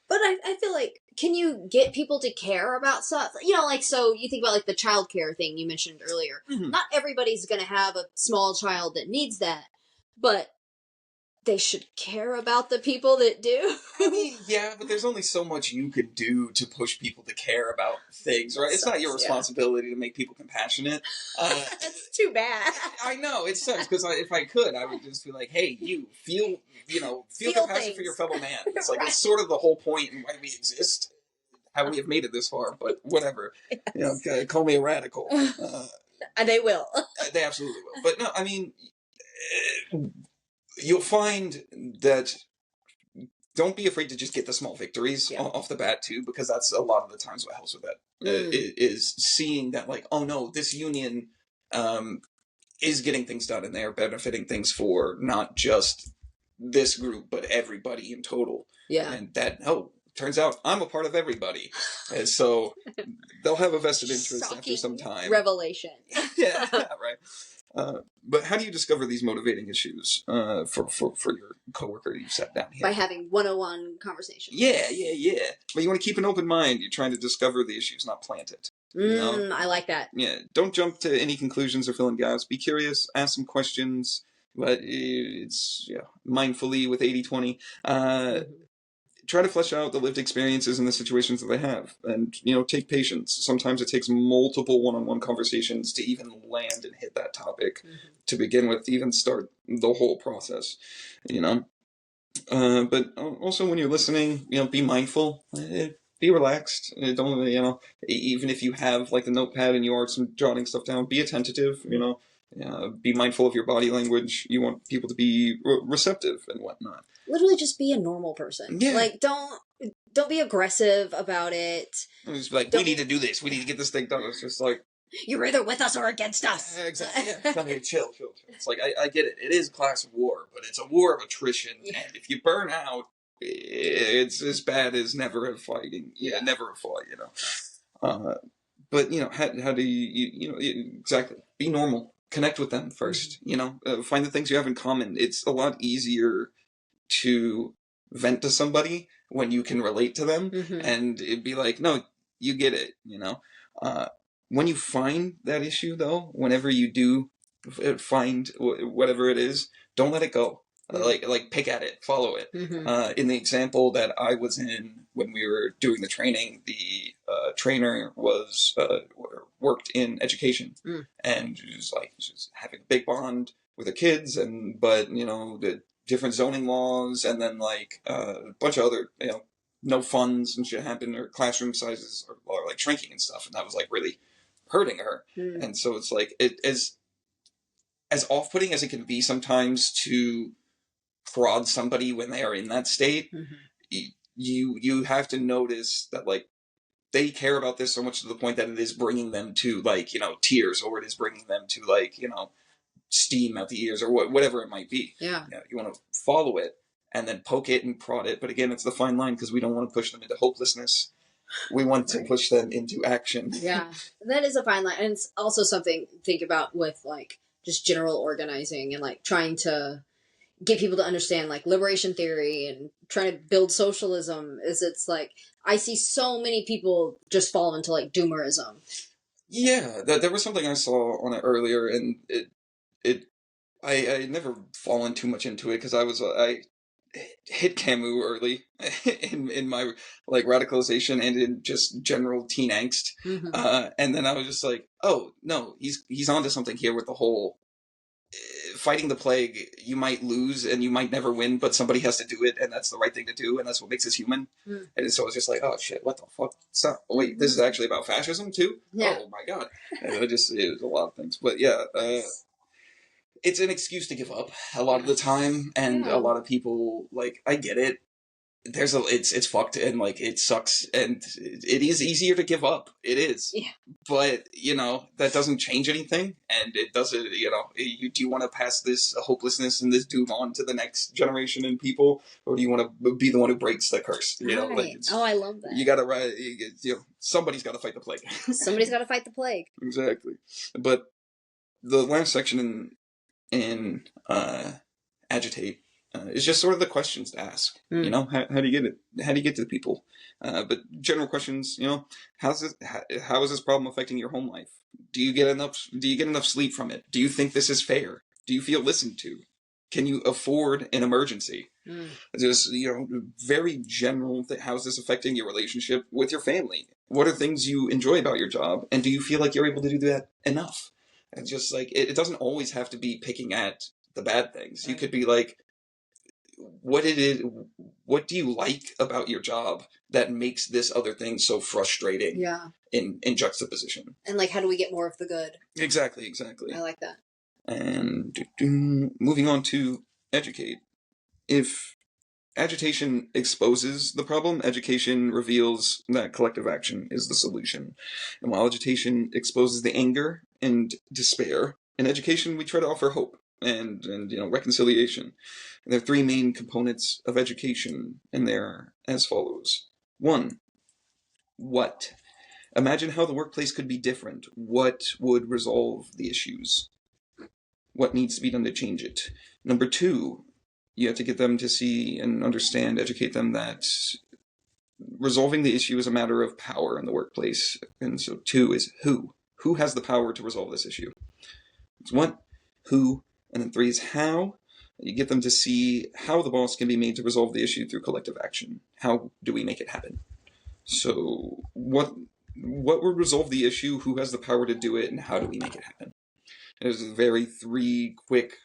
But I feel like, can you get people to care about stuff? So you think about like the childcare thing you mentioned earlier. Not everybody's going to have a small child that needs that, but they should care about the people that do.
Yeah, but there's only so much you could do to push people to care about things, right? It's not your responsibility to make people compassionate.
That's too bad.
I know, it sucks, because if I could, I would just be like, hey, you, feel compassion
things
for your fellow man. It's like, it's sort of the whole point and why we exist, how we have made it this far, but whatever. Yes. Call me a radical.
And they will.
They absolutely will. But no, I mean, you'll find that don't be afraid to just get the small victories off the bat too, because that's a lot of the times what helps with that is seeing that like, oh no, this union is getting things done and they are benefiting things for not just this group but everybody in total. And that turns out I'm a part of everybody, and so they'll have a vested interest after some time.
Revelation.
Yeah, right. But how do you discover these motivating issues for your coworker you sat down here?
By having 101 conversations.
Yeah. But you want to keep an open mind. You're trying to discover the issues, not plant it.
I like that.
Yeah, don't jump to any conclusions or fill in gaps. Be curious, ask some questions, but it's mindfully with 80-20. Try to flesh out the lived experiences and the situations that they have, and take patience. Sometimes it takes multiple one-on-one conversations to even land and hit that topic to begin with, to even start the whole process. But also when you're listening, be mindful, be relaxed. Don't even if you have like the notepad and you are jotting stuff down, be attentive. Be mindful of your body language. You want people to be receptive and whatnot.
Literally just be a normal person.
Yeah.
Like, don't be aggressive about it.
It's like, we need to do this. We need to get this thing done. It's just like,
you're either with us or against us.
Exactly. Yeah. I mean, chill. It's like, I get it. It is a class war, but it's a war of attrition. Yeah. And if you burn out, it's as bad as never fighting. Yeah, never a fight, But, how do you exactly, be normal. Connect with them first, find the things you have in common. It's a lot easier to vent to somebody when you can relate to them, and it'd be like, no, you get it, when you find that issue though, whenever you do find whatever it is, don't let it go. Like pick at it, follow it. In the example that I was in when we were doing the training, the trainer was worked in education, and she was having a big bond with the kids, but the different zoning laws, and then a bunch of other no funds and shit happened, or classroom sizes are like shrinking and stuff, and that was like really hurting her. And so it's like as off-putting as it can be sometimes to prod somebody when they are in that state, you have to notice that, like, they care about this so much to the point that it is bringing them to, like, tears, or it is bringing them to, like, steam out the ears, or whatever it might be.
Yeah.
You want to follow it and then poke it and prod it. But again, it's the fine line, because we don't want to push them into hopelessness. We want to push them into action.
Yeah, that is a fine line. And it's also something to think about with, like, just general organizing and, like, trying to get people to understand, like, liberation theory and trying to build socialism. It's like, I see so many people just fall into, like, doomerism.
Yeah, there was something I saw on it earlier, and I never fallen too much into it, because I hit Camus early in my, like, radicalization and in just general teen angst. And then I was just like, oh no, he's onto something here with the whole fighting the plague. You might lose and you might never win, but somebody has to do it, and that's the right thing to do, and that's what makes us human. And so I was just like, oh shit, what the fuck? Stop. Wait, this is actually about fascism too? Yeah. Oh my god. And it was a lot of things. But yeah, it's an excuse to give up a lot of the time, and a lot of people, like, I get it. It's fucked, and, like, it sucks, and it is easier to give up. It is. Yeah. But, that doesn't change anything, and it doesn't, do you want to pass this hopelessness and this doom on to the next generation and people, or do you want to be the one who breaks the curse?
Right. I love that.
You gotta, somebody's gotta fight the plague.
Somebody's gotta fight the plague.
Exactly. But the last section in Agitate is just sort of the questions to ask. How do you get it? How do you get to the people? But general questions. How is this problem affecting your home life? Do you get enough sleep from it? Do you think this is fair? Do you feel listened to? Can you afford an emergency? Just very general. How is this affecting your relationship with your family? What are things you enjoy about your job, and do you feel like you're able to do that enough? And just, like, it doesn't always have to be picking at the bad things. You could be like, what do you like about your job that makes this other thing so frustrating? Yeah. In juxtaposition. And, like, how do we get more of the good? Exactly. I like that. And moving on to educate. If agitation exposes the problem, education reveals that collective action is the solution. And while agitation exposes the anger and despair, in education we try to offer hope and reconciliation. And there are three main components of education, and they're as follows. 1. What? Imagine how the workplace could be different. What would resolve the issues? What needs to be done to change it? Number 2, you have to get them to see and understand, educate them that resolving the issue is a matter of power in the workplace. And so 2 is who. Who has the power to resolve this issue? It's what, who, and then 3 is how. You get them to see how the boss can be made to resolve the issue through collective action. How do we make it happen? So what would resolve the issue, who has the power to do it, and how do we make it happen? There's very 3 quick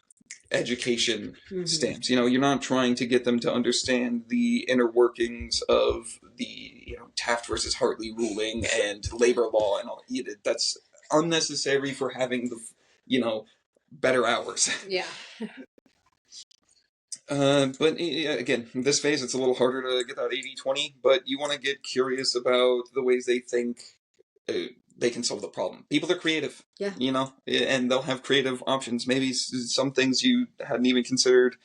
education stamps. You're not trying to get them to understand the inner workings of the Taft versus Hartley ruling and labor law and all. That's unnecessary for having the better hours. Yeah. But again, in this phase, it's a little harder to get that 80-20, but you want to get curious about the ways they think they can solve the problem. People are creative, and they'll have creative options. Maybe some things you hadn't even considered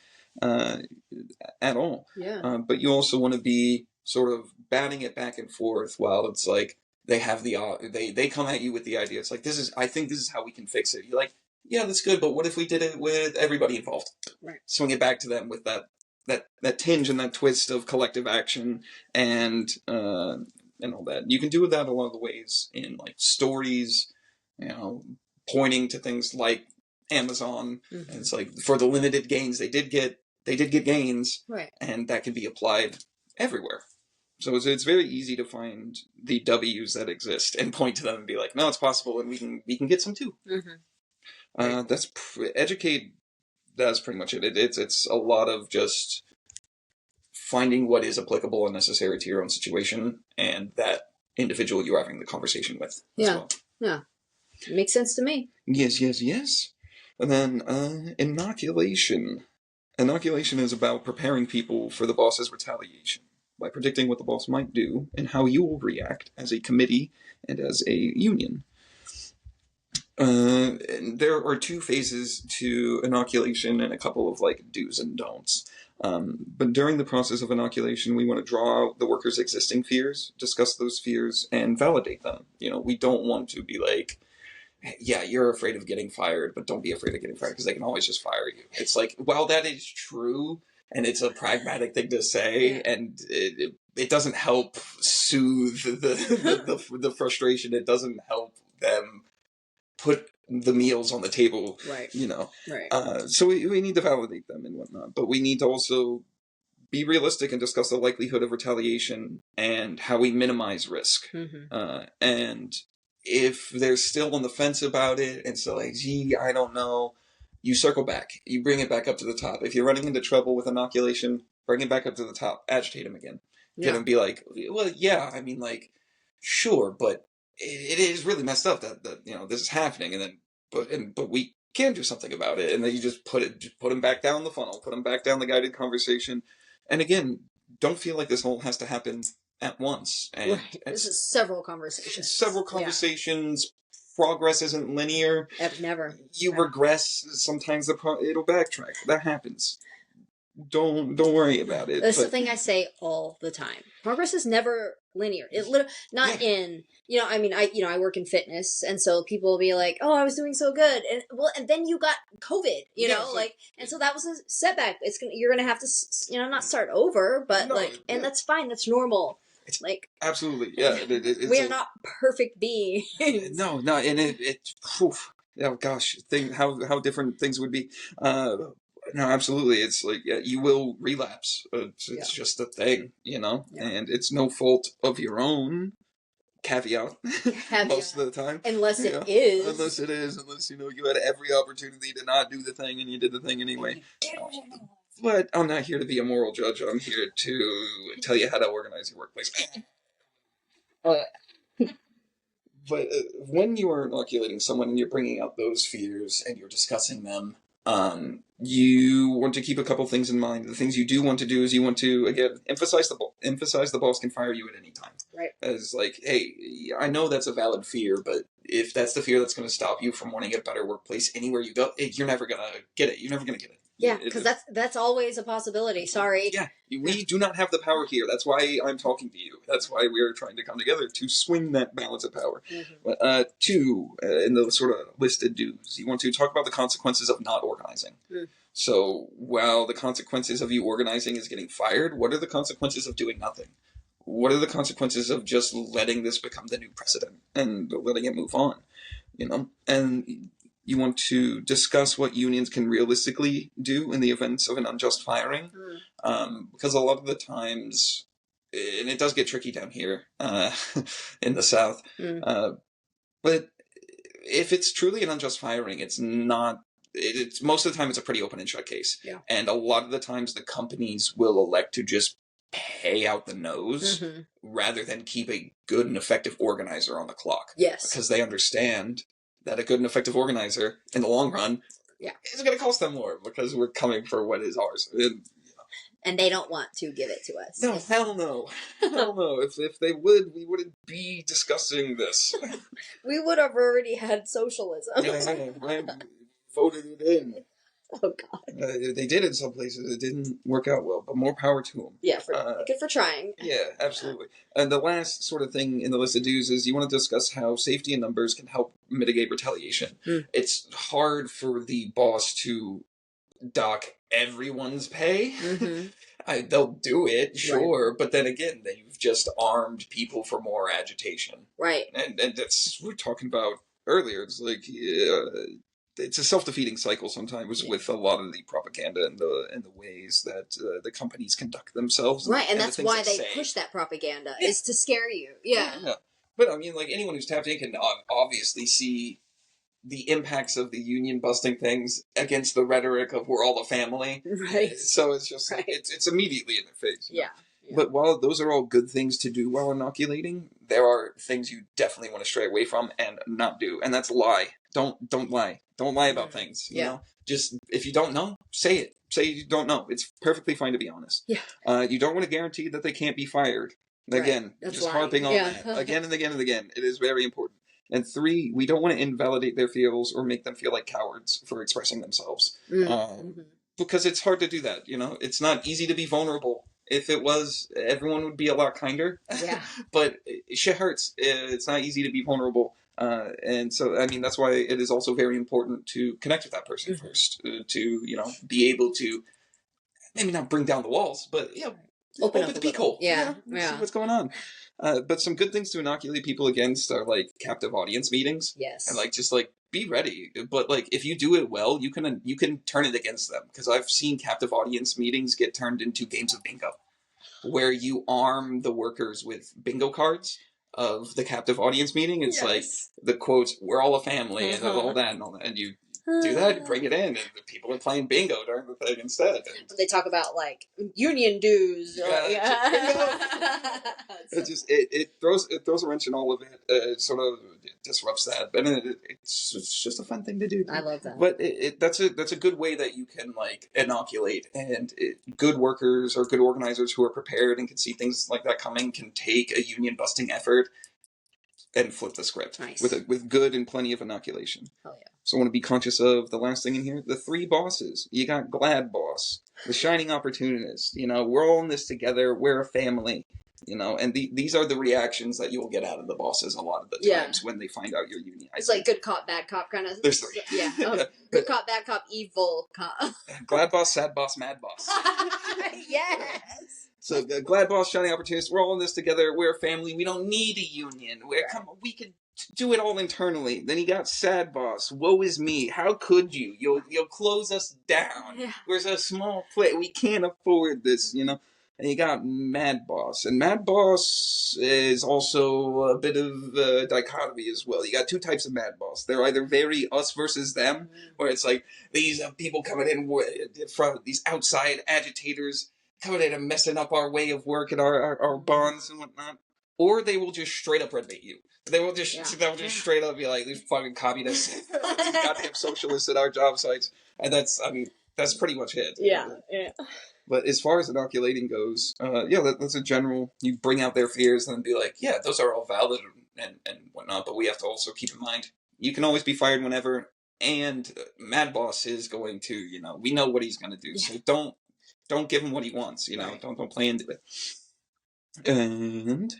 at all. Yeah. But you also want to be sort of batting it back and forth while it's like they have they come at you with the idea. It's like, I think this is how we can fix it. You're like, yeah, that's good, but what if we did it with everybody involved? Right. Swing it back to them with that tinge and that twist of collective action and all that. You can do that a lot of the ways in, like, stories, pointing to things like Amazon. And it's like, for the limited gains they did get gains, right? And that can be applied everywhere. So it's very easy to find the W's that exist and point to them and be like, no, it's possible, and we can get some too. That's educate. That's pretty much it. It's a lot of just finding what is applicable and necessary to your own situation and that individual you're having the conversation with. Yeah. Well. Yeah. It makes sense to me. Yes. And then inoculation. Inoculation is about preparing people for the boss's retaliation. by predicting what the boss might do and how you will react as a committee and as a union. And there are 2 phases to inoculation and a couple of do's and don'ts. But during the process of inoculation, we want to draw out the workers' existing fears, discuss those fears, and validate them. We don't want to be like, yeah, you're afraid of getting fired, but don't be afraid of getting fired because they can always just fire you. It's like, while that is true, and it's a pragmatic thing to say, and it doesn't help soothe the frustration. It doesn't help them put the meals on the table,
right?
Right. So we need to validate them and whatnot, but we need to also be realistic and discuss the likelihood of retaliation and how we minimize risk. And if they're still on the fence about it and still like, gee, I don't know, you circle back. You bring it back up to the top. If you're running into trouble with inoculation, bring it back up to the top. Agitate them again. Get them be like, well, yeah, I mean, sure, but it is really messed up that this is happening, and then but we can do something about it, and then you just put them back down the funnel, put them back down the guided conversation, and again, don't feel like this all has to happen at once. And
this is several conversations.
Progress isn't linear.
Never.
You regress. Sometimes it'll backtrack. That happens. Don't worry about it.
That's the thing I say all the time. Progress is never linear. It in, I work in fitness, and so people will be like, "Oh, I was doing so good," and then you got COVID, and so that was a setback. You're gonna have to, not start over, but and that's fine. That's normal.
Absolutely, yeah.
We are not perfect beings.
No, and oh gosh, how different things would be. No, absolutely. It's you will relapse. It's just a thing, and it's no fault of your own. Caveat. Most of the time.
Unless it is.
Unless you had every opportunity to not do the thing and you did the thing anyway. But I'm not here to be a moral judge. I'm here to tell you how to organize your workplace. But when you are inoculating someone and you're bringing out those fears and you're discussing them, you want to keep a couple things in mind. The things you do want to do is you want to, again, emphasize the boss can fire you at any time.
Right.
As hey, I know that's a valid fear, but if that's the fear that's going to stop you from wanting a better workplace anywhere you go, you're never going to get it. You're never going to get it.
Yeah, because that's always a possibility. Sorry.
Yeah, we do not have the power here. That's why I'm talking to you. That's why we're trying to come together to swing that balance of power. But 2, in the sort of listed do's, you want to talk about the consequences of not organizing. So while the consequences of you organizing is getting fired, what are the consequences of doing nothing? What are the consequences of just letting this become the new precedent and letting it move on? And you want to discuss what unions can realistically do in the events of an unjust firing, because a lot of the times, and it does get tricky down here in the South, but if it's truly an unjust firing, it's not. It's most of the time it's a pretty open and shut case, and a lot of the times the companies will elect to just pay out the nose rather than keep a good and effective organizer on the clock.
Yes,
because they understand that a good and effective organizer, in the long run, is going to cost them more because we're coming for what is ours.
And they don't want to give it to us.
No, hell no. Hell no. If they would, we wouldn't be discussing this.
We would have already had socialism.
I voted it in.
Oh, God.
They did in some places. It didn't work out well, but more power to them.
Yeah, good for trying.
Yeah, absolutely. And the last sort of thing in the list of do's is you want to discuss how safety in numbers can help mitigate retaliation. It's hard for the boss to dock everyone's pay. They'll do it, sure, but then again, you've just armed people for more agitation.
Right.
And that's we're talking about earlier. It's it's a self-defeating cycle sometimes with a lot of the propaganda and the ways that the companies conduct themselves.
Right, and that's why they push that propaganda, is to scare you. Yeah.
But I mean, anyone who's tapped in can obviously see the impacts of the union busting things against the rhetoric of we're all a family.
Right.
So it's just it's immediately in their face.
Yeah.
But while those are all good things to do while inoculating, there are things you definitely want to stray away from and not do, and that's lie. don't lie. Don't lie about things. You know, just if you don't know, say it. Say you don't know. It's perfectly fine to be honest.
Yeah.
You don't want to guarantee that they can't be fired. Again,
That's
just
lying.
harping on that again and again and again. It is very important. And 3, we don't want to invalidate their feels or make them feel like cowards for expressing themselves. Because it's hard to do that, you know? It's not easy to be vulnerable. If it was, everyone would be a lot kinder.
Yeah.
But shit hurts. It's not easy to be vulnerable. And so, I mean, that's why it is also very important to connect with that person first. To, you know, be able to, maybe not bring down the walls, but, yeah, open the peak hole.
Yeah.
See what's going on. But some good things to inoculate people against are, like, captive audience meetings.
Yes.
And, like, just, like, be ready. But, like, if you do it well, you can turn it against them. Because I've seen captive audience meetings get turned into games of bingo, where you arm the workers with bingo cards of the captive audience meeting. It's like the quotes, "We're all a family," and all that, and you do that, bring it in, and the people are playing bingo during the thing instead. And
they talk about like union dues.
It throws a wrench in all of it. It sort of disrupts that, but it's just a fun thing to do.
I love that.
But that's a good way that you can like inoculate, and good workers or good organizers who are prepared and can see things like that coming can take a union busting effort and flip the script with good and plenty of inoculation.
Oh yeah.
So I want to be conscious of the last thing in here, the 3 bosses. You got Glad Boss, the shining opportunist. You know, we're all in this together. We're a family. You know, and these are the reactions that you will get out of the bosses a lot of the times when they find out you're unionized.
It's like good cop, bad cop kind of.
There's 3.
Yeah. Good cop, bad cop, evil cop.
Glad Boss, Sad Boss, Mad Boss.
Yes.
So the Glad Boss, shining opportunist. We're all in this together. We're a family. We don't need a union. We could do it all internally. Then you got Sad Boss. Woe is me. How could you? You'll close us down. Yeah. We're a small place. We can't afford this. You know. And you got Mad Boss. And Mad Boss is also a bit of a dichotomy as well. You got 2 types of Mad Boss. They're either very us versus them, where it's like these people coming in from these outside agitators coming in and messing up our way of work and our bonds and whatnot. Or they will just straight up red bait you. They will just straight up be like, these fucking communists, these goddamn socialists at our job sites. And that's pretty much it.
Yeah.
But as far as inoculating goes, that's a general, you bring out their fears and then be like, yeah, those are all valid and whatnot, but we have to also keep in mind, you can always be fired whenever, and Mad Boss is going to, you know, we know what he's going to do, so don't give him what he wants, you know, don't play into it. And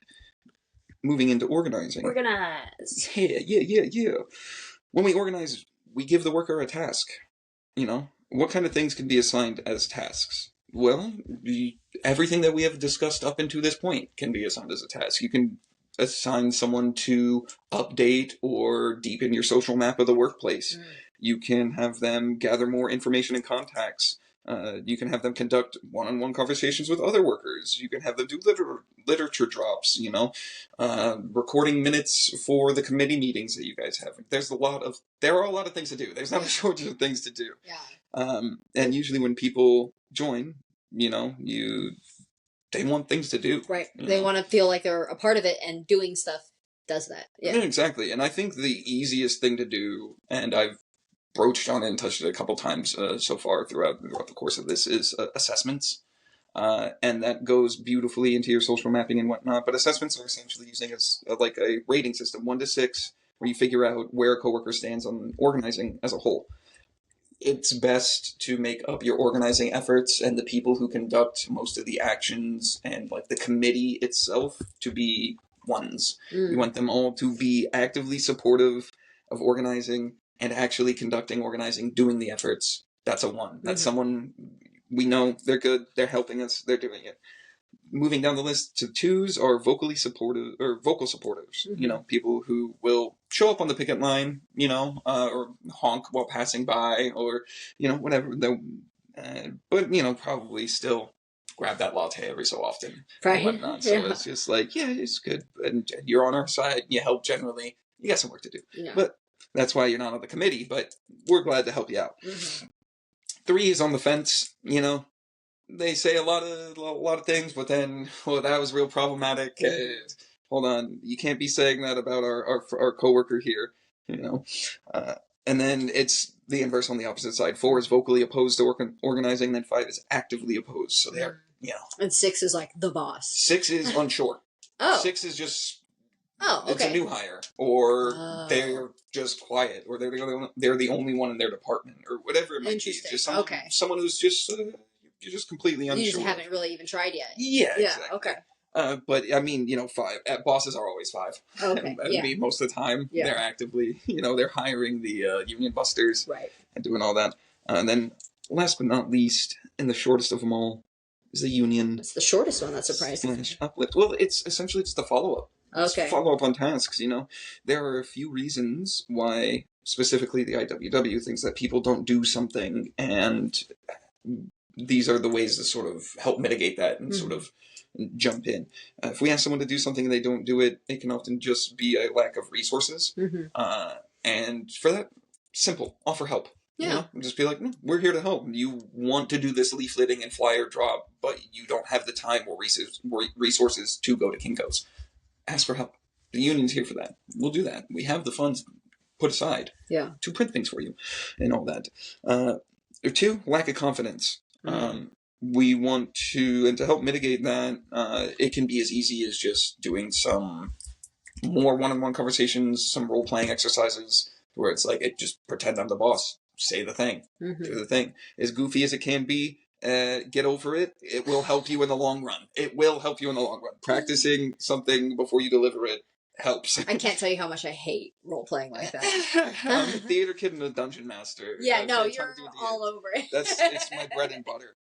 moving into organizing.
Organize.
Yeah. When we organize, we give the worker a task, you know. What kind of things can be assigned as tasks? Well, everything that we have discussed up until this point can be assigned as a task. You can assign someone to update or deepen your social map of the workplace. You can have them gather more information and contacts. You can have them conduct one-on-one conversations with other workers. You can have them do literature drops, you know, recording minutes for the committee meetings that you guys have. There are a lot of things to do. There's not a shortage of things to do.
Yeah.
And usually when people join, you know, they want things to do.
Right. They want to feel like they're a part of it, and doing stuff does that. Yeah,
exactly. And I think the easiest thing to do, and I've broached on it and touched it a couple times so far throughout the course of this, is assessments. And that goes beautifully into your social mapping and whatnot. But assessments are essentially using as like a rating system, 1 to 6, where you figure out where a coworker stands on organizing as a whole. It's best to make up your organizing efforts and the people who conduct most of the actions and like the committee itself to be 1s. You want them all to be actively supportive of organizing and actually conducting organizing, doing the efforts. That's a 1. That's someone we know they're good, they're helping us, they're doing it. Moving down the list to 2s are vocally supportive or vocal supporters. You know, people who will show up on the picket line, you know, or honk while passing by, or, you know, whatever. But, you know, probably still grab that latte every so often.
Right.
And whatnot. So it's just like, yeah, it's good. And you're on our side. You help generally. You got some work to do. Yeah. But that's why you're not on the committee. But we're glad to help you out. 3 is on the fence, you know. They say a lot of things, but then, that was real problematic. Hold on, you can't be saying that about our coworker here. you know. And then it's the inverse on the opposite side. 4 is vocally opposed to organizing, then 5 is actively opposed. So they're,
And 6 is like the boss.
6 is unsure.
Oh.
6 is just,
okay.
It's a new hire, or they're just quiet, or they're the only one in their department, or whatever it might be. Just someone who's just you're just completely unsure.
You just haven't really even tried yet.
Yeah, exactly.
Okay.
But I mean, 5 bosses are always 5.
Okay.
I mean, most of the time they're actively, they're hiring the union busters,
right,
and doing all that. And then, last but not least, and the shortest of them all, is the union.
It's the shortest one. That surprised me.
Uplift. Well, it's essentially just a follow-up.
Okay.
Follow up on tasks, There are a few reasons why, specifically the IWW, thinks that people don't do something, and these are the ways to sort of help mitigate that and sort of jump in. If we ask someone to do something and they don't do it, it can often just be a lack of resources. And for that, simple, offer help.
Yeah.
Just be like, we're here to help. You want to do this leafleting and flyer drop, but you don't have the time or resources to go to Kinko's. Ask for help. The union's here for that. We'll do that. We have the funds put aside to print things for you and all that. 2, lack of confidence. We want to, and to help mitigate that, it can be as easy as just doing some more one-on-one conversations, some role-playing exercises, where it's like, just pretend I'm the boss. Say the thing. Do the thing. As goofy as it can be, get over it. It will help you in the long run. Practicing something before you deliver it helps.
I can't tell you how much I hate role-playing like that.
I'm a theater kid and a dungeon master.
Yeah, no, you're all over it.
It's my bread and butter.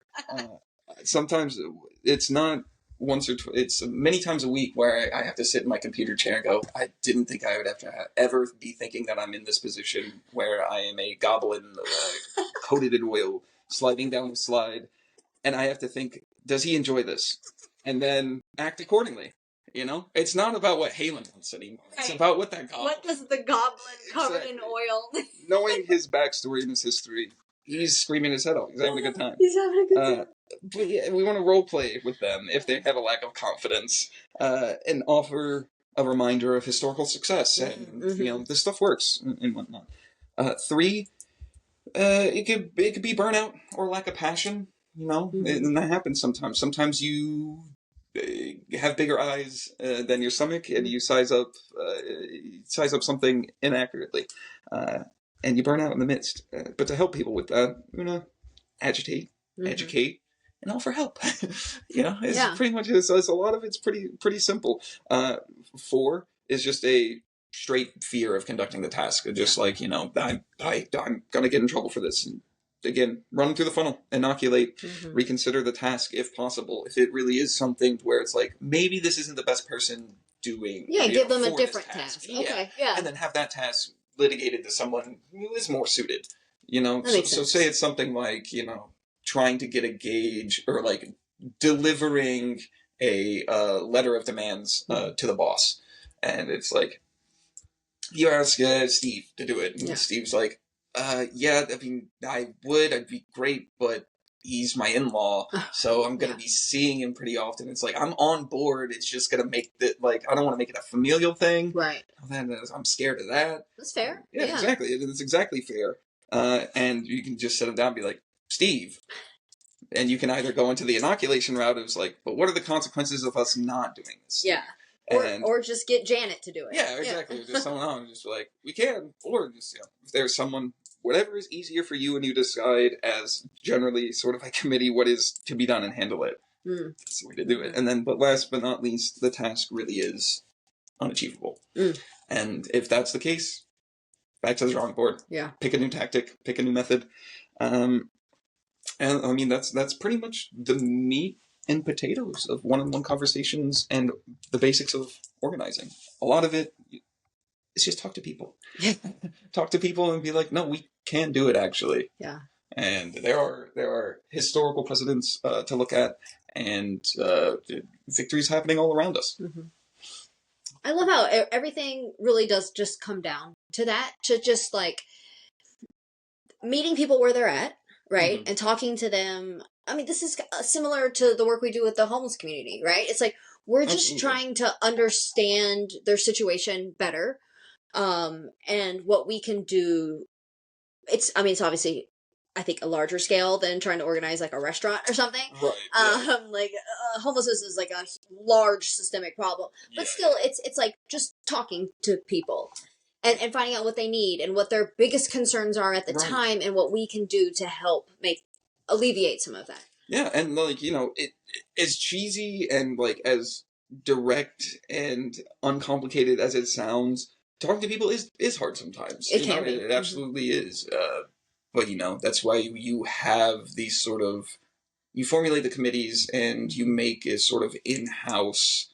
Sometimes it's not once or it's many times a week where I have to sit in my computer chair and go, I didn't think I would have to ever be thinking that I'm in this position where I am a goblin coated in oil sliding down the slide, and I have to think, does he enjoy this? And then act accordingly. It's not about what Halen wants anymore. It's about what that goblin.
What does the goblin covered in oil?
Knowing his backstory and his history, he's screaming his head off. He's having a good time.
He's having a good time.
But yeah, we want to role play with them if they have a lack of confidence, and offer a reminder of historical success, and this stuff works and whatnot. 3, it could be burnout or lack of passion. And that happens sometimes. Sometimes you have bigger eyes than your stomach, and you size up something inaccurately, and you burn out in the midst. But to help people with that, agitate, educate, and offer help. It's pretty much it's a lot of it's pretty simple. 4 is just a straight fear of conducting the task. Just like I'm gonna get in trouble for this. And again, run them through the funnel, inoculate, reconsider the task if possible. If it really is something where it's like, maybe this isn't the best person doing.
Give them a different task. Okay,
and then have that task litigated to someone who is more suited. So say it's something like, trying to get a gauge, or like delivering a letter of demands to the boss. And it's like, you ask Steve to do it. And Steve's like, I'd be great, but he's my in-law, so I'm going to be seeing him pretty often. It's like, I'm on board. It's just going to make I don't want to make it a familial thing.
Right.
Then I'm scared of that.
That's fair.
Yeah, exactly. It's exactly fair. And you can just sit him down and be like, Steve. And you can either go into the inoculation route of like, but what are the consequences of us not doing this?
Yeah. Or just get Janet to do it.
Yeah, exactly. Yeah. Just someone on, just like, we can. Or just, if there's someone, whatever is easier for you, and you decide as generally sort of a committee what is to be done and handle it. That's the way to do it. And then, but last but not least, the task really is unachievable. And if that's the case, back to the drawing board.
Yeah.
Pick a new tactic, pick a new method. And I mean, that's pretty much the meat and potatoes of one-on-one conversations and the basics of organizing. A lot of it is just talk to people. Talk to people and be like, no, we can do it actually.
Yeah.
And there are historical precedents to look at, and victories happening all around us.
I love how everything really does just come down to that, to just like meeting people where they're at, right? And talking to them. I mean, this is similar to the work we do with the homeless community, right? It's like, we're just trying to understand their situation better. And what we can do, it's obviously, I think, a larger scale than trying to organize like a restaurant or something.
Right.
Like homelessness is like a large systemic problem, but still, it's like just talking to people and finding out what they need and what their biggest concerns are at the time, and what we can do to help alleviate some of that.
Yeah, and like, it as cheesy and like as direct and uncomplicated as it sounds, talking to people is hard sometimes.
It can be.
It absolutely is. But that's why you have these sort of, you formulate the committees and you make a sort of in-house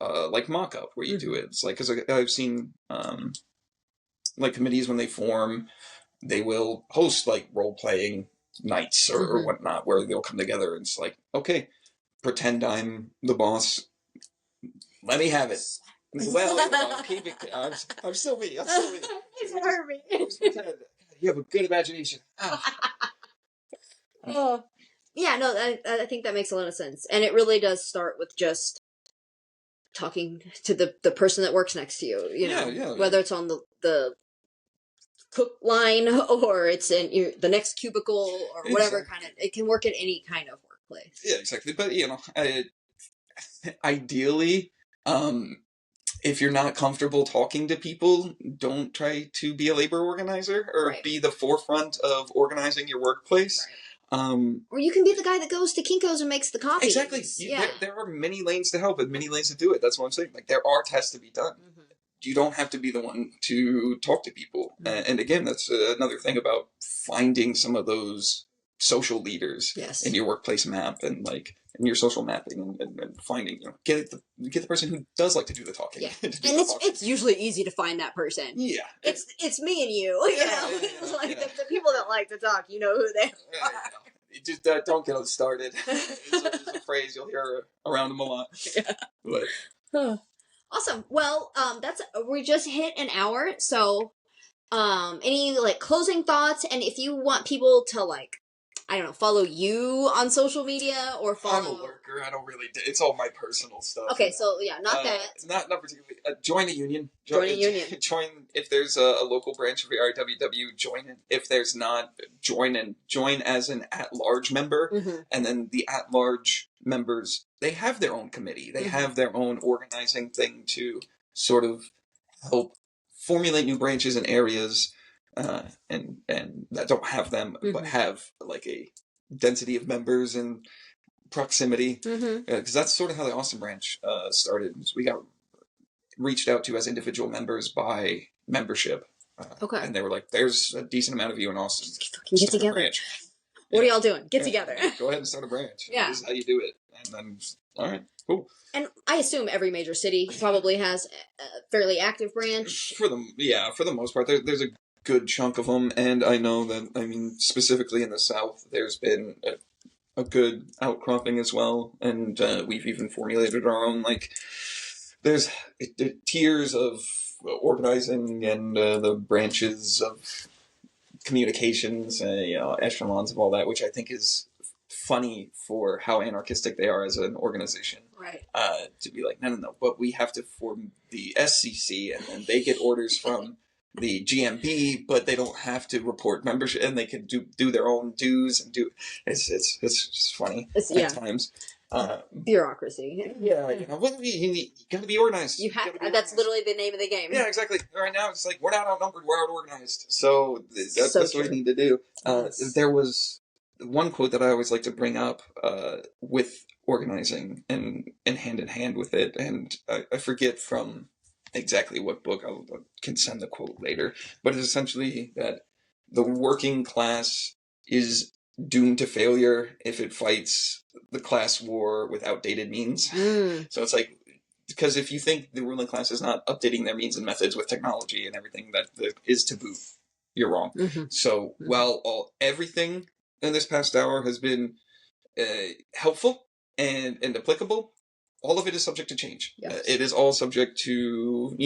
like mock-up where you do it. It's like, because I've seen like committees when they form, they will host like role-playing nights or whatnot where they'll come together and it's like, okay, pretend I'm the boss. Let me have it. Well, keep it. I'm still me.
It's Harvey.
Pretend. You have a good imagination.
Yeah, no, I think that makes a lot of sense. And it really does start with just talking to the person that works next to you, whether it's on the cook line or it's in the next cubicle or whatever kind of, it can work at any kind of workplace.
Yeah, exactly. But, ideally, if you're not comfortable talking to people, don't try to be a labor organizer or be the forefront of organizing your workplace.
Or you can be the guy that goes to Kinko's and makes the coffee.
Exactly. There are many lanes to help and many lanes to do it. That's what I'm saying. Like, there are tests to be done. You don't have to be the one to talk to people. And again, that's another thing about finding some of those social leaders in your workplace map and like in your social mapping and finding, get the person who does like to do the talking.
Yeah. And it's usually easy to find that person. Yeah. It's me and you. The people that like to talk, you know who they are.
Just don't get us started. It's a phrase you'll hear around them a lot. Yeah. But
awesome. Well, we just hit an hour, so any like closing thoughts, and if you want people to like, I don't know, follow you on social media or follow.
I'm a lurker. I don't really. It's all my personal stuff.
Okay, so yeah, not that.
Not particularly. Join a union.
Join a union.
Join if there's a local branch of the RWW. Join it. If there's not, join as an at-large member, and then the at-large members, they have their own committee. They have their own organizing thing to sort of help formulate new branches and areas. And that don't have them, but have like a density of members and proximity. Because that's sort of how the Austin branch started. We got reached out to as individual members by membership. And they were like, there's a decent amount of you in Austin.
Get together. What are y'all doing? Get together.
Go ahead and start a branch.
Yeah.
This is how you do it. And then, all right, cool.
And I assume every major city probably has a fairly active branch.
For the most part, there's a good chunk of them, and I know that, specifically in the South, there's been a good outcropping as well, and we've even formulated our own, like, there's tiers of organizing and the branches of communications, echelons of all that, which I think is funny for how anarchistic they are as an organization.
Right.
To be like, no, but we have to form the SCC, and then they get orders from the GMB, but they don't have to report membership, and they can do their own dues and do. It's just funny at times.
Bureaucracy.
Yeah, well, you got to be organized.
That's literally the name of the game.
Yeah, exactly. Right now, it's like we're not outnumbered; we're out-organized. So that's what we need to do. There was one quote that I always like to bring up with organizing and hand in hand with it, and I forget from exactly what book. I can send the quote later, but it's essentially that the working class is doomed to failure if it fights the class war with outdated means. So it's like, because if you think the ruling class is not updating their means and methods with technology and everything that is taboo, you're wrong. So while everything in this past hour has been helpful and applicable, all of it is subject to change. Yes. It is all subject to,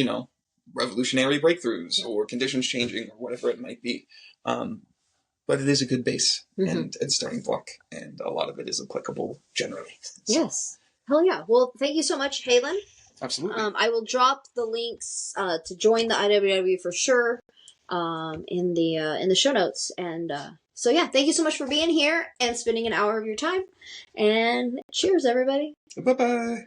revolutionary breakthroughs or conditions changing or whatever it might be. But it is a good base and starting block, and a lot of it is applicable generally. So.
Yes. Hell yeah. Well, thank you so much, Halen.
Absolutely.
I will drop the links to join the IWW for sure in the show notes. And so yeah, thank you so much for being here and spending an hour of your time. And cheers, everybody.
Bye-bye.